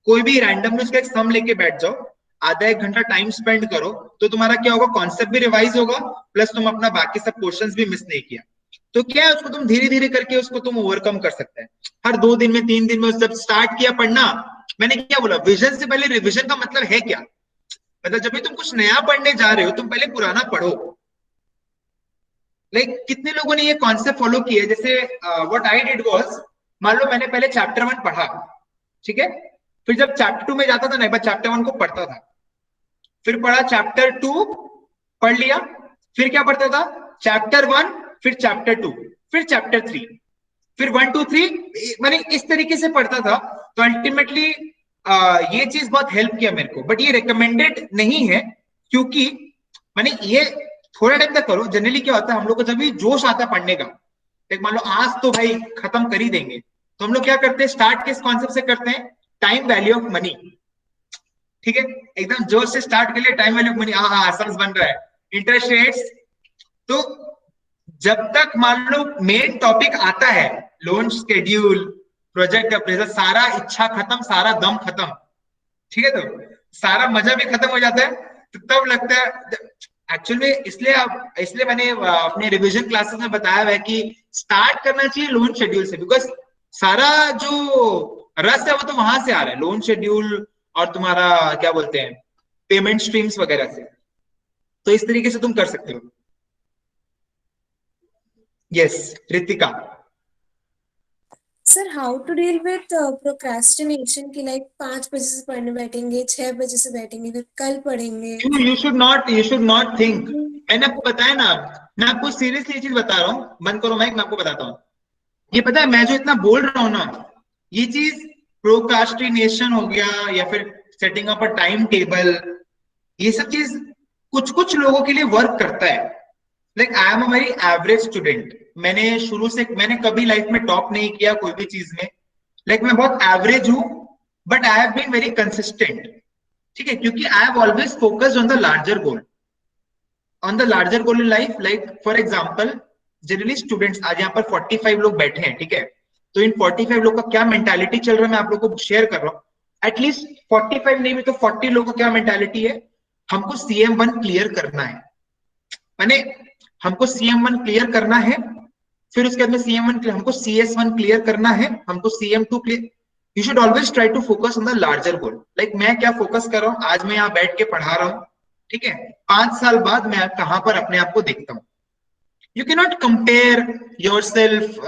कोई भी रैंडम में उसका एक सम लेके बैठ जाओ, आधा 1 घंटा टाइम स्पेंड करो, तो तुम्हारा क्या होगा, कॉन्सेप्ट भी रिवाइज होगा, प्लस तुम अपना बाकी सब क्वेश्चंस भी मिस नहीं किया। तो क्या है, उसको तुम धीरे धीरे करके उसको तुम ओवरकम कर सकते हैं। हर 2 दिन में 3 दिन में जब स्टार्ट किया पढ़ना, मैंने क्या बोला, विजन से पहले रिविजन का मतलब है क्या, मतलब जब भी तुम कुछ नया पढ़ने जा रहे हो, तुम पहले पुराना पढ़ो। लाइक कितने लोगों ने ये कॉन्सेप्ट फॉलो किया, जैसे व्हाट आई डिड वाज, मान लो मैंने पहले चैप्टर 1 पढ़ा, ठीक है, फिर जब चैप्टर 2 में जाता था ना, एक बार चैप्टर 1 को पढ़ता था, फिर पढ़ा चैप्टर 2, पढ़ लिया, फिर क्या पढ़ता था, चैप्टर 1, फिर चैप्टर 2, फिर चैप्टर 3, फिर 1 2 3, मैंने इस तरीके से पढ़ता था। तो अल्टीमेटली ये चीज बहुत हेल्प किया मेरे को, बट ये रिकमेंडेड नहीं है, क्योंकि मैंने ये थोड़ा टाइम तक करो। जनरली क्या होता है, हम लोग को जब भी जोश आता है पढ़ने का, एक मान लो आज तो भाई खत्म कर ही देंगे, तो हम लोग क्या करते हैं, स्टार्ट किस कॉन्सेप्ट से करते हैं, टाइम वैल्यू ऑफ मनी, ठीक है, एकदम जोश से स्टार्ट कर लिया, टाइम वैल्यू ऑफ मनी, हाँ सम्स बन रहा है, इंटरेस्ट रेट्स। तो जब तक मान लो मेन टॉपिक आता है, लोन शेड्यूल, प्रोजेक्ट अप्रेजल, सारा इच्छा खत्म, सारा दम खत्म, ठीक है, तो सारा मजा भी खत्म हो जाता है। तो तब लगता है एक्चुअल में, इसलिए मैंने अपने रिवीजन क्लासेस में बताया है कि स्टार्ट करना चाहिए लोन शेड्यूल से, बिकॉज सारा जो रस है वो तो वहां से आ रहा है, लोन शेड्यूल और तुम्हारा क्या बोलते हैं, पेमेंट स्ट्रीम्स वगैरह से। तो इस तरीके से तुम कर सकते हो। Yes Ritika. Sir how to deal with procrastination की, लाइक 5 बजे से पढ़ने बैठेंगे, 6 बजे से बैठेंगे, फिर कल पढ़ेंगे। You should not think. मैंने आपको बताया ना, मैं आपको सीरियसली ये चीज बता रहा हूँ, बंद करो माइक, मैं आपको बताता हूँ। ये पता है, मैं जो इतना बोल रहा हूँ ना, ये चीज प्रोक्रास्टिनेशन हो गया या फिर setting up a time table, ये सब चीज कुछ कुछ लोगों के लिए वर्क करता है। Like I am a very average student, मैंने शुरू से, मैंने कभी लाइफ में टॉप नहीं किया कोई भी चीज में, लाइक मैं बहुत एवरेज हूं, but I have been very consistent, ठीक है, क्योंकि I have always focused on the larger goal, in life. Like for example, generally students, आज यहाँ पर 45 लोग बैठे हैं, ठीक है, तो इन 45 लोग का क्या मेंटालिटी चल रहा है मैं आप लोग को शेयर कर रहा हूँ। एटलीस्ट 45 नहीं भी तो 40 लोगों का क्या मेंटालिटी है, हमको CM1 क्लियर करना है, माने हमको CM1 क्लियर करना है, फिर उसके बाद में CM1 हमको CS1 क्लियर करना है, हमको CM2 clear. You should always try to focus on the larger goal. Like मैं क्या फोकस कर रहा हूँ, आज मैं यहाँ बैठ के पढ़ा रहा हूँ, ठीक है, 5 साल बाद मैं कहां पर अपने आप को देखता हूँ। You cannot compare yourself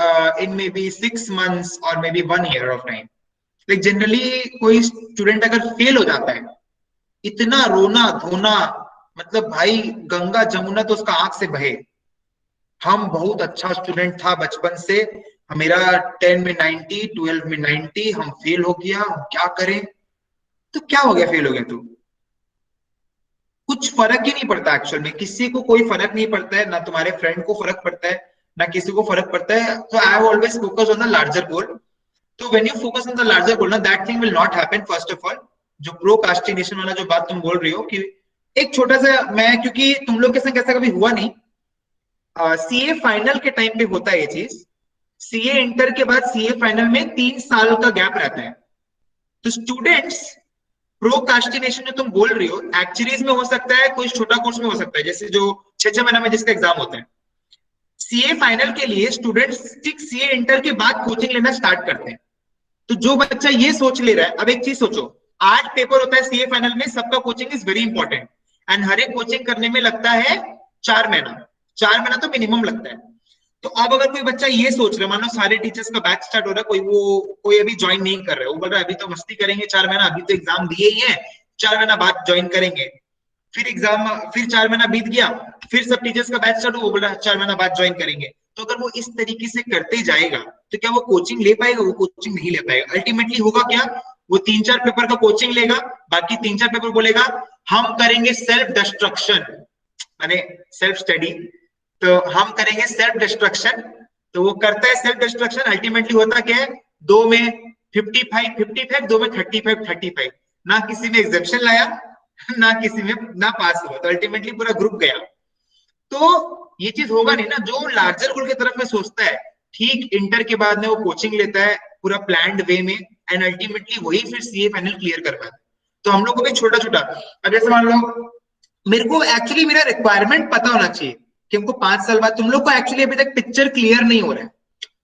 in maybe 6 months or maybe 1 year of time. Like generally कोई स्टूडेंट अगर फेल हो जाता है, इतना रोना धोना, मतलब भाई गंगा जमुना तो उसका आंख से बहे। हम बहुत अच्छा स्टूडेंट था बचपन से, मेरा 10 में 90, 12 में 90, हम फेल हो गया, हम क्या करें। तो क्या हो गया, फेल हो गया तो कुछ फर्क ही नहीं पड़ता एक्चुअल में, किसी को कोई फर्क नहीं पड़ता है, ना तुम्हारे फ्रेंड को फर्क पड़ता है, ना किसी को फर्क पड़ता है। तो I have always focus on the larger goal. तो when you focus on the larger goal ना, that thing will not happen. First of all जो प्रोक्रास्टिनेशन वाला जो बात तुम बोल रही हो कि एक छोटा सा मैं, क्योंकि तुम लोग के संग ऐसा कभी हुआ नहीं, सीए फाइनल के टाइम पे होता है ये चीज। सीए इंटर के बाद सीए फाइनल में 3 साल का गैप रहता है। तो स्टूडेंट्स प्रोक्रास्टिनेशन जो तुम बोल रही हो, एक्चुअलीज में हो सकता है, कोई छोटा कोर्स में हो सकता है, जैसे जो 6 महीना में जिसका एग्जाम होता है। सीए फाइनल के लिए स्टूडेंट्स सीए इंटर के बाद कोचिंग लेना स्टार्ट करते हैं। तो जो बच्चा ये सोच ले रहा है, अब एक चीज सोचो, 8 पेपर होता है सीए फाइनल में, सबका coaching is very important, and हर एक कोचिंग करने में लगता है 4 महीना, 4 महीना तो मिनिमम लगता है। तो अब अगर कोई बच्चा ये सोच रहा है, मान लो सारे टीचर्स का बैच स्टार्ट हो रहा है, कोई अभी ज्वाइन नहीं कर रहा है, वो बोल रहा है अभी तो मस्ती करेंगे 4 महीना, अभी तो एग्जाम दिए ही है, 4 महीना बाद ज्वाइन करेंगे। फिर एग्जाम, फिर 4 महीना बीत गया, फिर सब टीचर्स का बैच स्टार्ट हो, वो बोल रहा है 4 महीना बाद ज्वाइन करेंगे। तो अगर वो इस तरीके से करते जाएगा तो क्या वो कोचिंग ले पाएगा? वो कोचिंग नहीं ले पाएगा। अल्टीमेटली होगा क्या, वो 3-4 पेपर का कोचिंग लेगा, बाकी 3-4 पेपर बोलेगा हम करेंगे सेल्फ डिस्ट्रक्शन, माने सेल्फ स्टडी, तो हम करेंगे सेल्फ डिस्ट्रक्शन। तो वो करता है सेल्फ डिस्ट्रक्शन, अल्टीमेटली होता क्या है, 2 में 55, 2 में 35, ना किसी में एग्जेप्शन लाया, ना किसी में ना पास हुआ, तो अल्टीमेटली पूरा ग्रुप गया। तो ये चीज होगा नहीं ना। जो लार्जर गोल की तरफ में सोचता है, ठीक इंटर के बाद में वो कोचिंग लेता है पूरा प्लान्ड वे में, एंड अल्टीमेटली वही फिर सीए फाइनल क्लियर कर पाता है। तो हम लोग को भी छोटा छोटा, अब जैसे मान लो मेरे को एक्चुअली मेरा रिक्वायरमेंट पता होना चाहिए कि हमको 5 साल बाद, तुम लोग को एक्चुअली अभी तक पिक्चर क्लियर नहीं हो रहा है।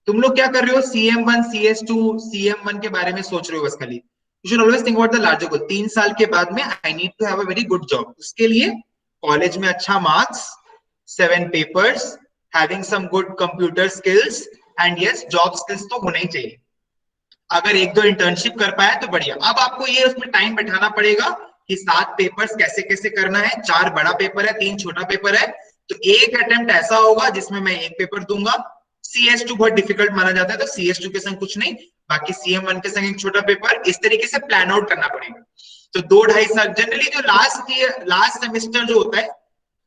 तुम लोग क्या कर रहे हो, CM1 CS2 CM1 के बारे में सोच रहे हो बस खाली। You should always think about the larger goal. 3 साल के बाद में I need to have a very good job, उसके लिए कॉलेज में अच्छा marks, 7 papers, having some good computer skills, and yes job skills तो होना ही चाहिए। अगर 1-2 इंटर्नशिप कर पाया तो बढ़िया। अब आपको ये उसमें टाइम बैठाना पड़ेगा कि 7 पेपर्स कैसे कैसे करना है, 4 बड़ा पेपर है, 3 छोटा पेपर है। तो एक अटेम्प्ट ऐसा होगा जिसमें मैं 1 पेपर दूंगा। CS2 बहुत डिफिकल्ट माना जाता है, तो CS2 के संग कुछ नहीं, बाकी CM1 के संग एक छोटा पेपर, इस तरीके से प्लान आउट करना पड़ेगा। तो 2-2.5 साल जनरली जो लास्ट सेमेस्टर जो होता है,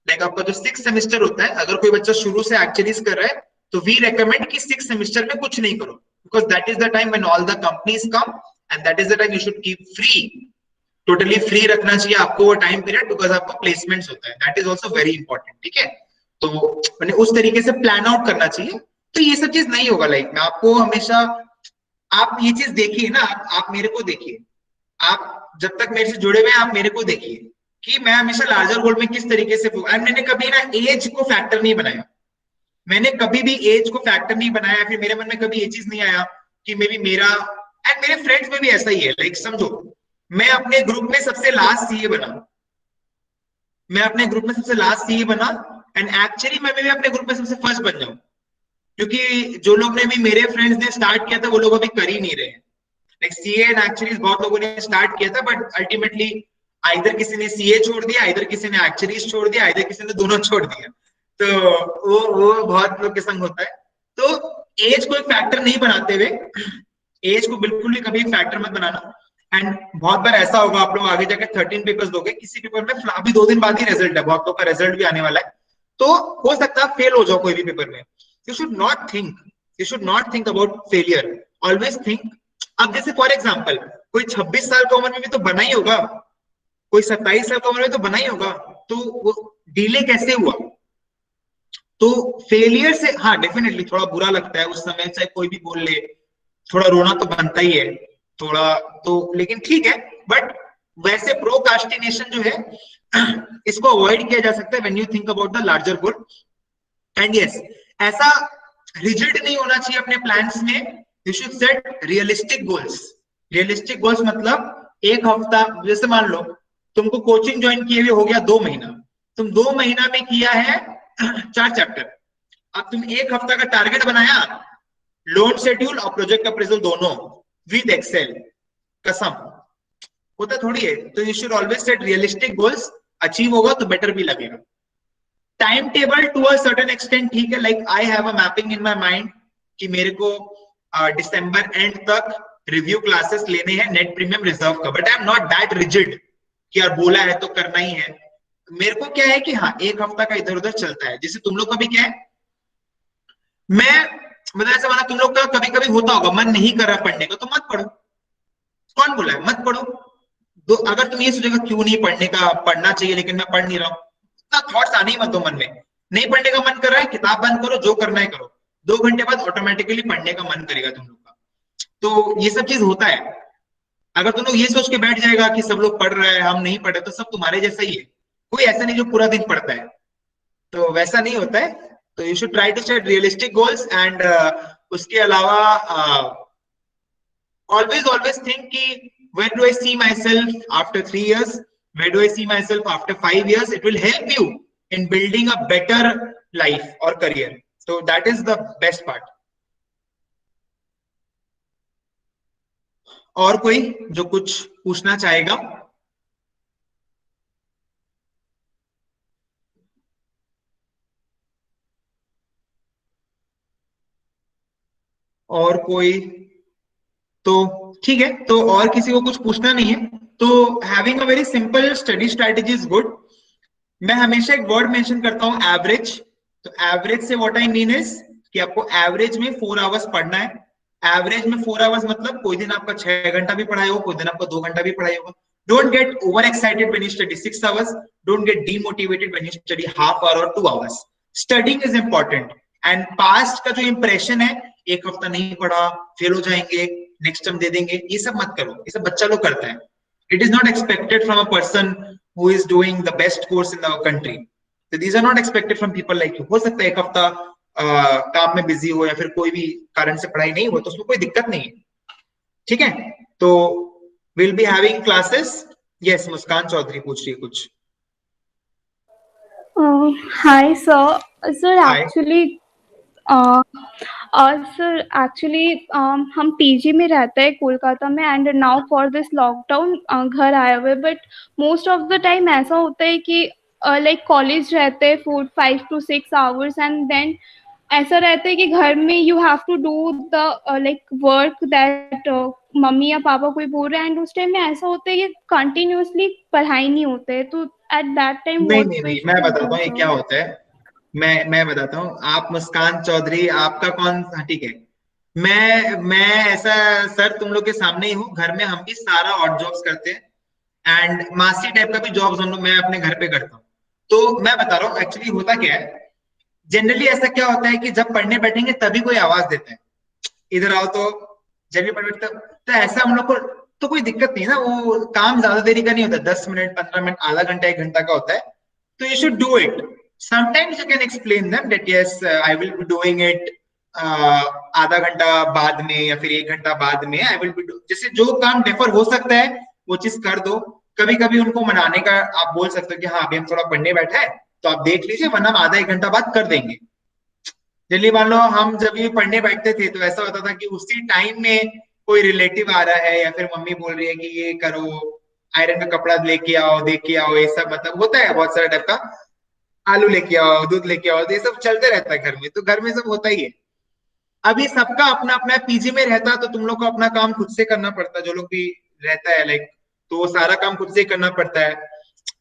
लाइक आपका जो 6 सेमेस्टर होता है, अगर कोई बच्चा शुरू से एक्चुअलीज कर रहा है तो वी रेकमेंड कि 6 सेमेस्टर में कुछ नहीं करो, because that is the time when all the companies come, and that is the time you should keep free, totally free रखना चाहिए आपको वो टाइम पीरियड, बिकॉज आपको प्लेसमेंट्स होता है, that is also very important. ठीक है, तो मैंने उस तरीके से प्लान आउट करना चाहिए। तो ये सब चीज नहीं होगा लाइफ में। आपको हमेशा, आप ये चीज देखिए ना, आप मेरे को देखिए, आप जब तक मेरे से जुड़े हुए हैं आप मेरे को देखिए कि मैं हमेशा लार्जर गोल में किस तरीके से, एंड मैंने कभी ना एज को फैक्टर नहीं बनाया, मैंने कभी भी एज को फैक्टर नहीं बनाया। फिर मेरे मन में कभी ये चीज नहीं आया कि मे बी मेरा, एंड मेरे फ्रेंड्स में भी ऐसा ही है। लाइक समझो, मैं अपने ग्रुप में सबसे लास्ट सीए बना, मैं अपने ग्रुप में सबसे लास्ट सीए बना, एंड एक्चुअली मैं भी अपने ग्रुप में सबसे फर्स्ट बन जाऊं, क्योंकि जो लोग ने भी, मेरे फ्रेंड्स ने स्टार्ट किया था, वो लोग अभी कर ही नहीं रहे हैं। लाइक सीए एंड एक्चुअली बहुत लोगों ने स्टार्ट किया था, बट अल्टीमेटली आइदर किसी ने सीए छोड़ दिया, आइदर किसी ने एक्चुअलीज छोड़ दिया, आइदर किसी ने दोनों छोड़ दिया। तो वो बहुत लोग के संग होता है। तो एज को एक फैक्टर नहीं बनाते हुए, एज को बिल्कुल भी कभी फैक्टर मत बनाना। एंड बहुत बार ऐसा होगा, आप लोग आगे जाकर 13 पेपर्स दोगे, किसी पेपर में अभी 2 दिन बाद ही रिजल्ट है, बहुत लोग का रिजल्ट भी आने वाला है, तो हो सकता है फेल हो जाओ कोई भी पेपर में। You should not think about failure, always think. अब जैसे फॉर एग्जाम्पल कोई 26 साल का उम्र में भी तो बना ही होगा, कोई 27 साल का उम्र में तो बना ही होगा, तो वो डिले कैसे हुआ? तो फेलियर से हाँ डेफिनेटली थोड़ा बुरा लगता है उस समय, चाहे कोई भी बोल ले, थोड़ा रोना तो बनता ही है थोड़ा तो, लेकिन ठीक है। बट वैसे प्रोकास्टिनेशन जो है इसको अवॉइड किया जा सकता है when you think about the larger goal. And yes, ऐसा रिजिड नहीं होना चाहिए अपने प्लान्स में, you should set realistic goals. Realistic goals मतलब एक हफ्ता, जैसे मान लो तुमको कोचिंग ज्वाइन किए हुए हो गया 2 महीना, तुम 2 महीना में किया है 4 चैप्टर, अब तुम एक हफ्ता का टारगेट बनाया, लोन शेड्यूल और प्रोजेक्ट अप्रेजल दोनों विद एक्सेल, कसम होता थोड़ी है। तो you should always set realistic goals, achieve होगा तो बेटर भी लगेगा। Time table to a certain extent ठीक है, like I have a mapping in my mind कि मेरे को दिसंबर एंड तक रिव्यू क्लासेस लेने हैं नेट प्रीमियम रिजर्व का, but I am not that rigid कि यार बोला है तो करना ही है। मेरे को क्या है कि हाँ एक हफ्ता का इधर उधर चलता है, जैसे तुम लोग का भी क्या है, मैं मतलब ऐसा माना तुम लोग का कभी कभी होता होगा मन नहीं कर रहा पढ़ने का, तो मत पढ़ो, कौन बोला है मत पढ़ो। तो अगर तुम ये सोचेगा क्यों नहीं पढ़ने का, पढ़ना चाहिए लेकिन मैं पढ़ नहीं रहा हूँ, इतना थॉट्स आने ही मत दो मन में। नहीं पढ़ने का मन कर रहा है, किताब बंद करो, जो करना है करो, 2 घंटे बाद ऑटोमेटिकली पढ़ने का मन करेगा तुम लोग का। तो ये सब चीज होता है। अगर तुम लोग ये सोच के बैठ जाएगा कि सब लोग पढ़ रहे हैं हम नहीं पढ़े, तो सब तुम्हारे जैसा ही है, कोई ऐसा नहीं जो पूरा दिन पढ़ता है, तो वैसा नहीं होता है। तो you should try to set realistic goals and उसके अलावा always think ki where do I see myself after 3 years, where do I see myself after 5 years. It will help you in building a better life or career, so that is the best part. और कोई जो कुछ पूछना चाहेगा? और कोई? तो ठीक है, तो और किसी को कुछ पूछना नहीं है तो having a very simple study strategy is good. मैं हमेशा एक वर्ड मेंशन करता हूं, एवरेज। तो एवरेज से व्हाट आई मीन इज कि आपको एवरेज में 4 आवर्स पढ़ना है। एवरेज में 4 आवर्स मतलब कोई दिन आपका 6 घंटा भी पढ़ाई होगा, कोई दिन आपका 2 घंटा भी पढ़ाई होगा। Don't get over excited when you study 6 hours, don't get demotivated when you study half hour और 2 hours. Studying is important. And past का जो इंप्रेशन है, एक हफ्ता नहीं पढ़ा फेल हो जाएंगे, नेक्स्ट टर्म दे देंगे, ये सब मत करो, ये सब बच्चा लोग करता है। It is not expected from a person who is doing the best course in our country. So these are not expected from people like you. हो सकता है एक हफ्ता काम में बिजी हो या फिर कोई भी कारण से पढ़ाई नहीं हो, तो उसमें कोई दिक्कत नहीं है, ठीक है। तो we'll be having classes. Yes, मुस्कान चौधरी पूछ रही है कुछ। Hi, sir. Sir, Hi. actually, sir actually हम पीजी में रहते हैं कोलकाता में, and now for this lockdown घर आए हुए, but most of the time ऐसा होता है कि लाइक कॉलेज रहते हैं 5 to 6 आवर्स, एंड देन ऐसा रहता है कि घर में you have to do the like work that मम्मी या पापा कोई बोल रहे हैं, एंड उस टाइम में ऐसा होता है कि कंटिन्यूअसली पढ़ाई नहीं होते है, तो एट दैट टाइम नहीं, मैं बताता हूँ ये क्या होता है। मैं बताता हूँ। आप मुस्कान चौधरी, आपका कौन, हाँ ठीक है, मैं ऐसा सर तुम लोग के सामने ही हूँ। घर में हम भी सारा ऑड जॉब्स करते हैं एंड मासी टाइप का भी जॉब्स हम लोग मैं अपने घर पे करता हूँ। तो मैं बता रहा हूँ एक्चुअली होता क्या है। जनरली ऐसा क्या होता है कि जब पढ़ने बैठेंगे तभी कोई आवाज देता है, इधर आओ, तो जब भी पढ़ बैठते तो ऐसा हम लोग को तो कोई दिक्कत नहीं ना, वो काम ज्यादा देरी का नहीं होता, 10 मिनट 15 मिनट आधा घंटा 1 घंटा का होता है। तो you should do it. Sometimes you can explain them that yes, I will be doing it आधा घंटा बाद में या फिर 1 घंटा बाद में I will be जैसे जो काम डेफर हो सकता है वो चीज कर दो। कभी कभी उनको मनाने का आप बोल सकते हो कि हाँ अभी हम थोड़ा पढ़ने बैठे हैं तो आप देख लीजिए, वरना हम आधा 1 घंटा बाद कर देंगे। जल्दी मान लो हम जब भी पढ़ने बैठते थे तो ऐसा होता था कि उसी टाइम में कोई रिलेटिव आ रहा है या फिर मम्मी बोल रही है कि ये करो, आयरन का कपड़ा लेके आओ, दे के आओ, ये सब मतलब होता है बहुत सारा टाइप का, आलू लेके आओ, दूध लेके आओ, ये सब चलते रहता है घर में। तो घर में सब होता ही है। अभी सबका अपना अपना पीजी में रहता तो तुम लोग को अपना काम खुद से करना पड़ता, जो लोग भी रहता है लाइक, तो वो सारा काम खुद से ही करना पड़ता है।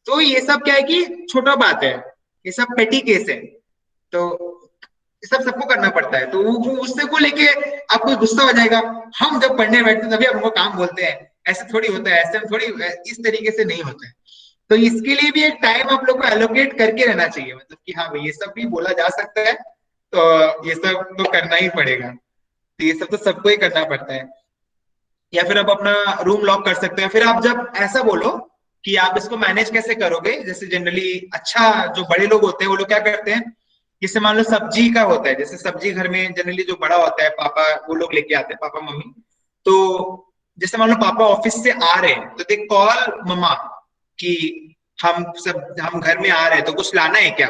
तो ये सब क्या है कि छोटा बात है, ये सब पेटी केस है, तो ये सब सबको करना पड़ता है। तो वो उससे को लेके आपको गुस्सा हो जाएगा, हम जब पढ़ने बैठते तभी हमको काम बोलते हैं, ऐसे थोड़ी होता है, ऐसे हम थोड़ी, इस तरीके से नहीं होता है। तो इसके लिए भी एक टाइम आप लोग को एलोकेट करके रहना चाहिए, मतलब कि हाँ भाई ये सब भी बोला जा सकता है, तो ये सब तो करना ही पड़ेगा, तो ये सब तो सबको ही करना पड़ता है। या फिर आप अपना रूम लॉक कर सकते हैं। फिर आप जब ऐसा बोलो कि आप इसको मैनेज कैसे करोगे, जैसे जनरली अच्छा जो बड़े लोग होते हैं वो लोग क्या करते हैं, जैसे मान लो सब्जी का होता है, जैसे सब्जी घर में जनरली जो बड़ा होता है पापा, वो लोग लेके आते हैं, पापा मम्मी। तो जैसे मान लो पापा ऑफिस से आ रहे हैं तो दे कॉल मम्मा कि हम घर में आ रहे हैं तो कुछ लाना है क्या।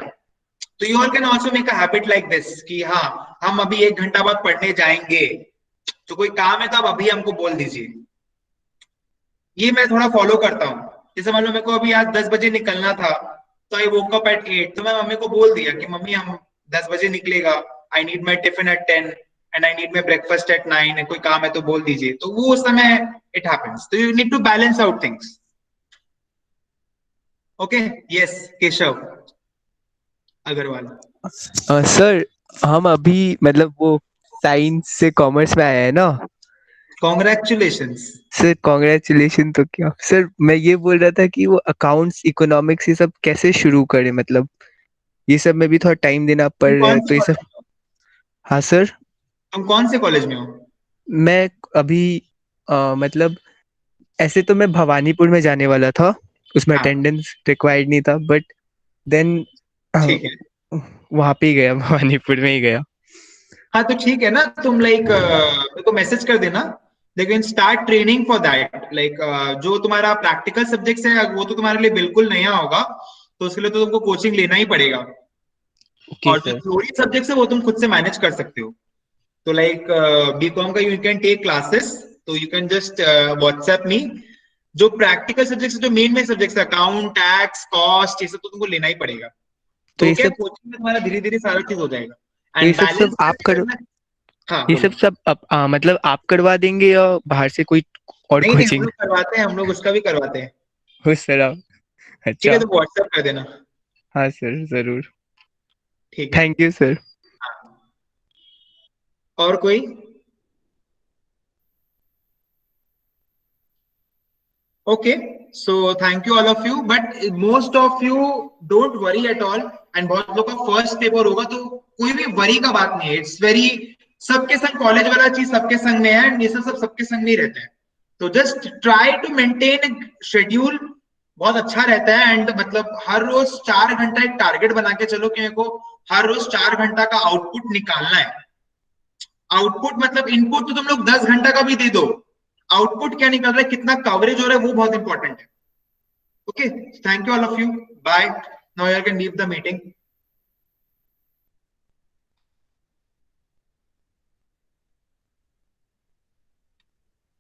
तो you all can also make a habit like this कि हाँ हम अभी 1 घंटा बाद पढ़ने जाएंगे, तो कोई काम है तो आप अभी हमको बोल दीजिए। ये मैं थोड़ा फॉलो करता हूँ। जैसे मान लो मेरे को अभी आज 10 बजे निकलना था, तो आई वोक अप एट 8, तो मैं मम्मी को बोल दिया कि मम्मी हम 10 बजे निकलेगा, I need my tiffin at 10 and I need my breakfast at 9, कोई काम है तो बोल दीजिए। तो वो उस समय इट हैपेंस, तो you need to balance out things. Okay, yes Keshav Agrawal. Sir हम अभी मतलब वो साइंस से कॉमर्स में आए हैं ना। कॉन्ग्रेचुलेशंस। सर कॉन्ग्रेचुलेशन तो क्या सर, मैं ये बोल रहा था कि वो अकाउंट्स इकोनॉमिक्स ये सब कैसे शुरू करें, मतलब ये सब में भी थोड़ा टाइम देना पड़ रहा है तो ये सब। हाँ सर। तुम कौन से कॉलेज में हो? मैं अभी मतलब ऐसे तो मैं भवानीपुर में जाने वाला था, उसमें हाँ। अटेंडेंस रिक्वायर्ड नहीं था, बट देन ठीक है। वहां पे ही गया, भवानीपुर में ही गया। हाँ तो ठीक है ना, तुम लाइक मेरे को मैसेज कर देना, लेकिन start training for that. Like जो तुम्हारा प्रैक्टिकल सब्जेक्ट्स है वो तो तुम्हारे लिए बिल्कुल नया होगा, तो उसके लिए तो तुमको कोचिंग लेना ही पड़ेगा। ओके और जो सर। थ्योरी सब्जेक्ट्स है वो तुम खुद से मैनेज कर सकते हो। तो लाइक बीकॉम का यू कैन टेक क्लासेस, तो you can just WhatsApp me. जो प्रैक्टिकल सब्जेक्ट्स, जो main subjects account, tax, cost, ये सब तो तुमको लेना ही पड़ेगा। तो तो ये क्या सब कोचिंग में तुम्हारा धीरे धीरे सारा चीज हो जाएगा। तो ये एंड सब बैलेंस आप कैसे कर करना है? हाँ ये बोलो। सब मतलब आप करवा देंगे या बाहर से कोई और नहीं नहीं, हम कोचिंग? लोग करवाते हैं, हम लोग उसका भी करवाते हैं। उस तरह। ठीक है, अच्छा। तो व्हाट्सएप कर देना। हाँ सर जरूर। ठीक है। Thank you sir. हाँ। और कोई? Okay, so thank you all of you, but most of you don't worry at all. And बहुत लोग का फर्स्ट पेपर होगा, तो कोई भी वरी का बात नहीं है। इट्स वेरी, सबके संग कॉलेज वाला चीज सबके संग में है, एंड ये सब सबके संग नहीं रहता है। तो just try to maintain schedule, बहुत अच्छा रहता है। एंड मतलब हर रोज 4 घंटा एक टारगेट बना के चलो कि मेरे को हर रोज 4 घंटा का आउटपुट निकालना है। आउटपुट मतलब इनपुट तो तुम लोग 10 घंटा का भी दे दो, आउटपुट क्या निकल रहा है, कितना कवरेज हो रहा है, वो बहुत इंपॉर्टेंट है। Okay, thank you all of you, bye. Now you can leave the meeting.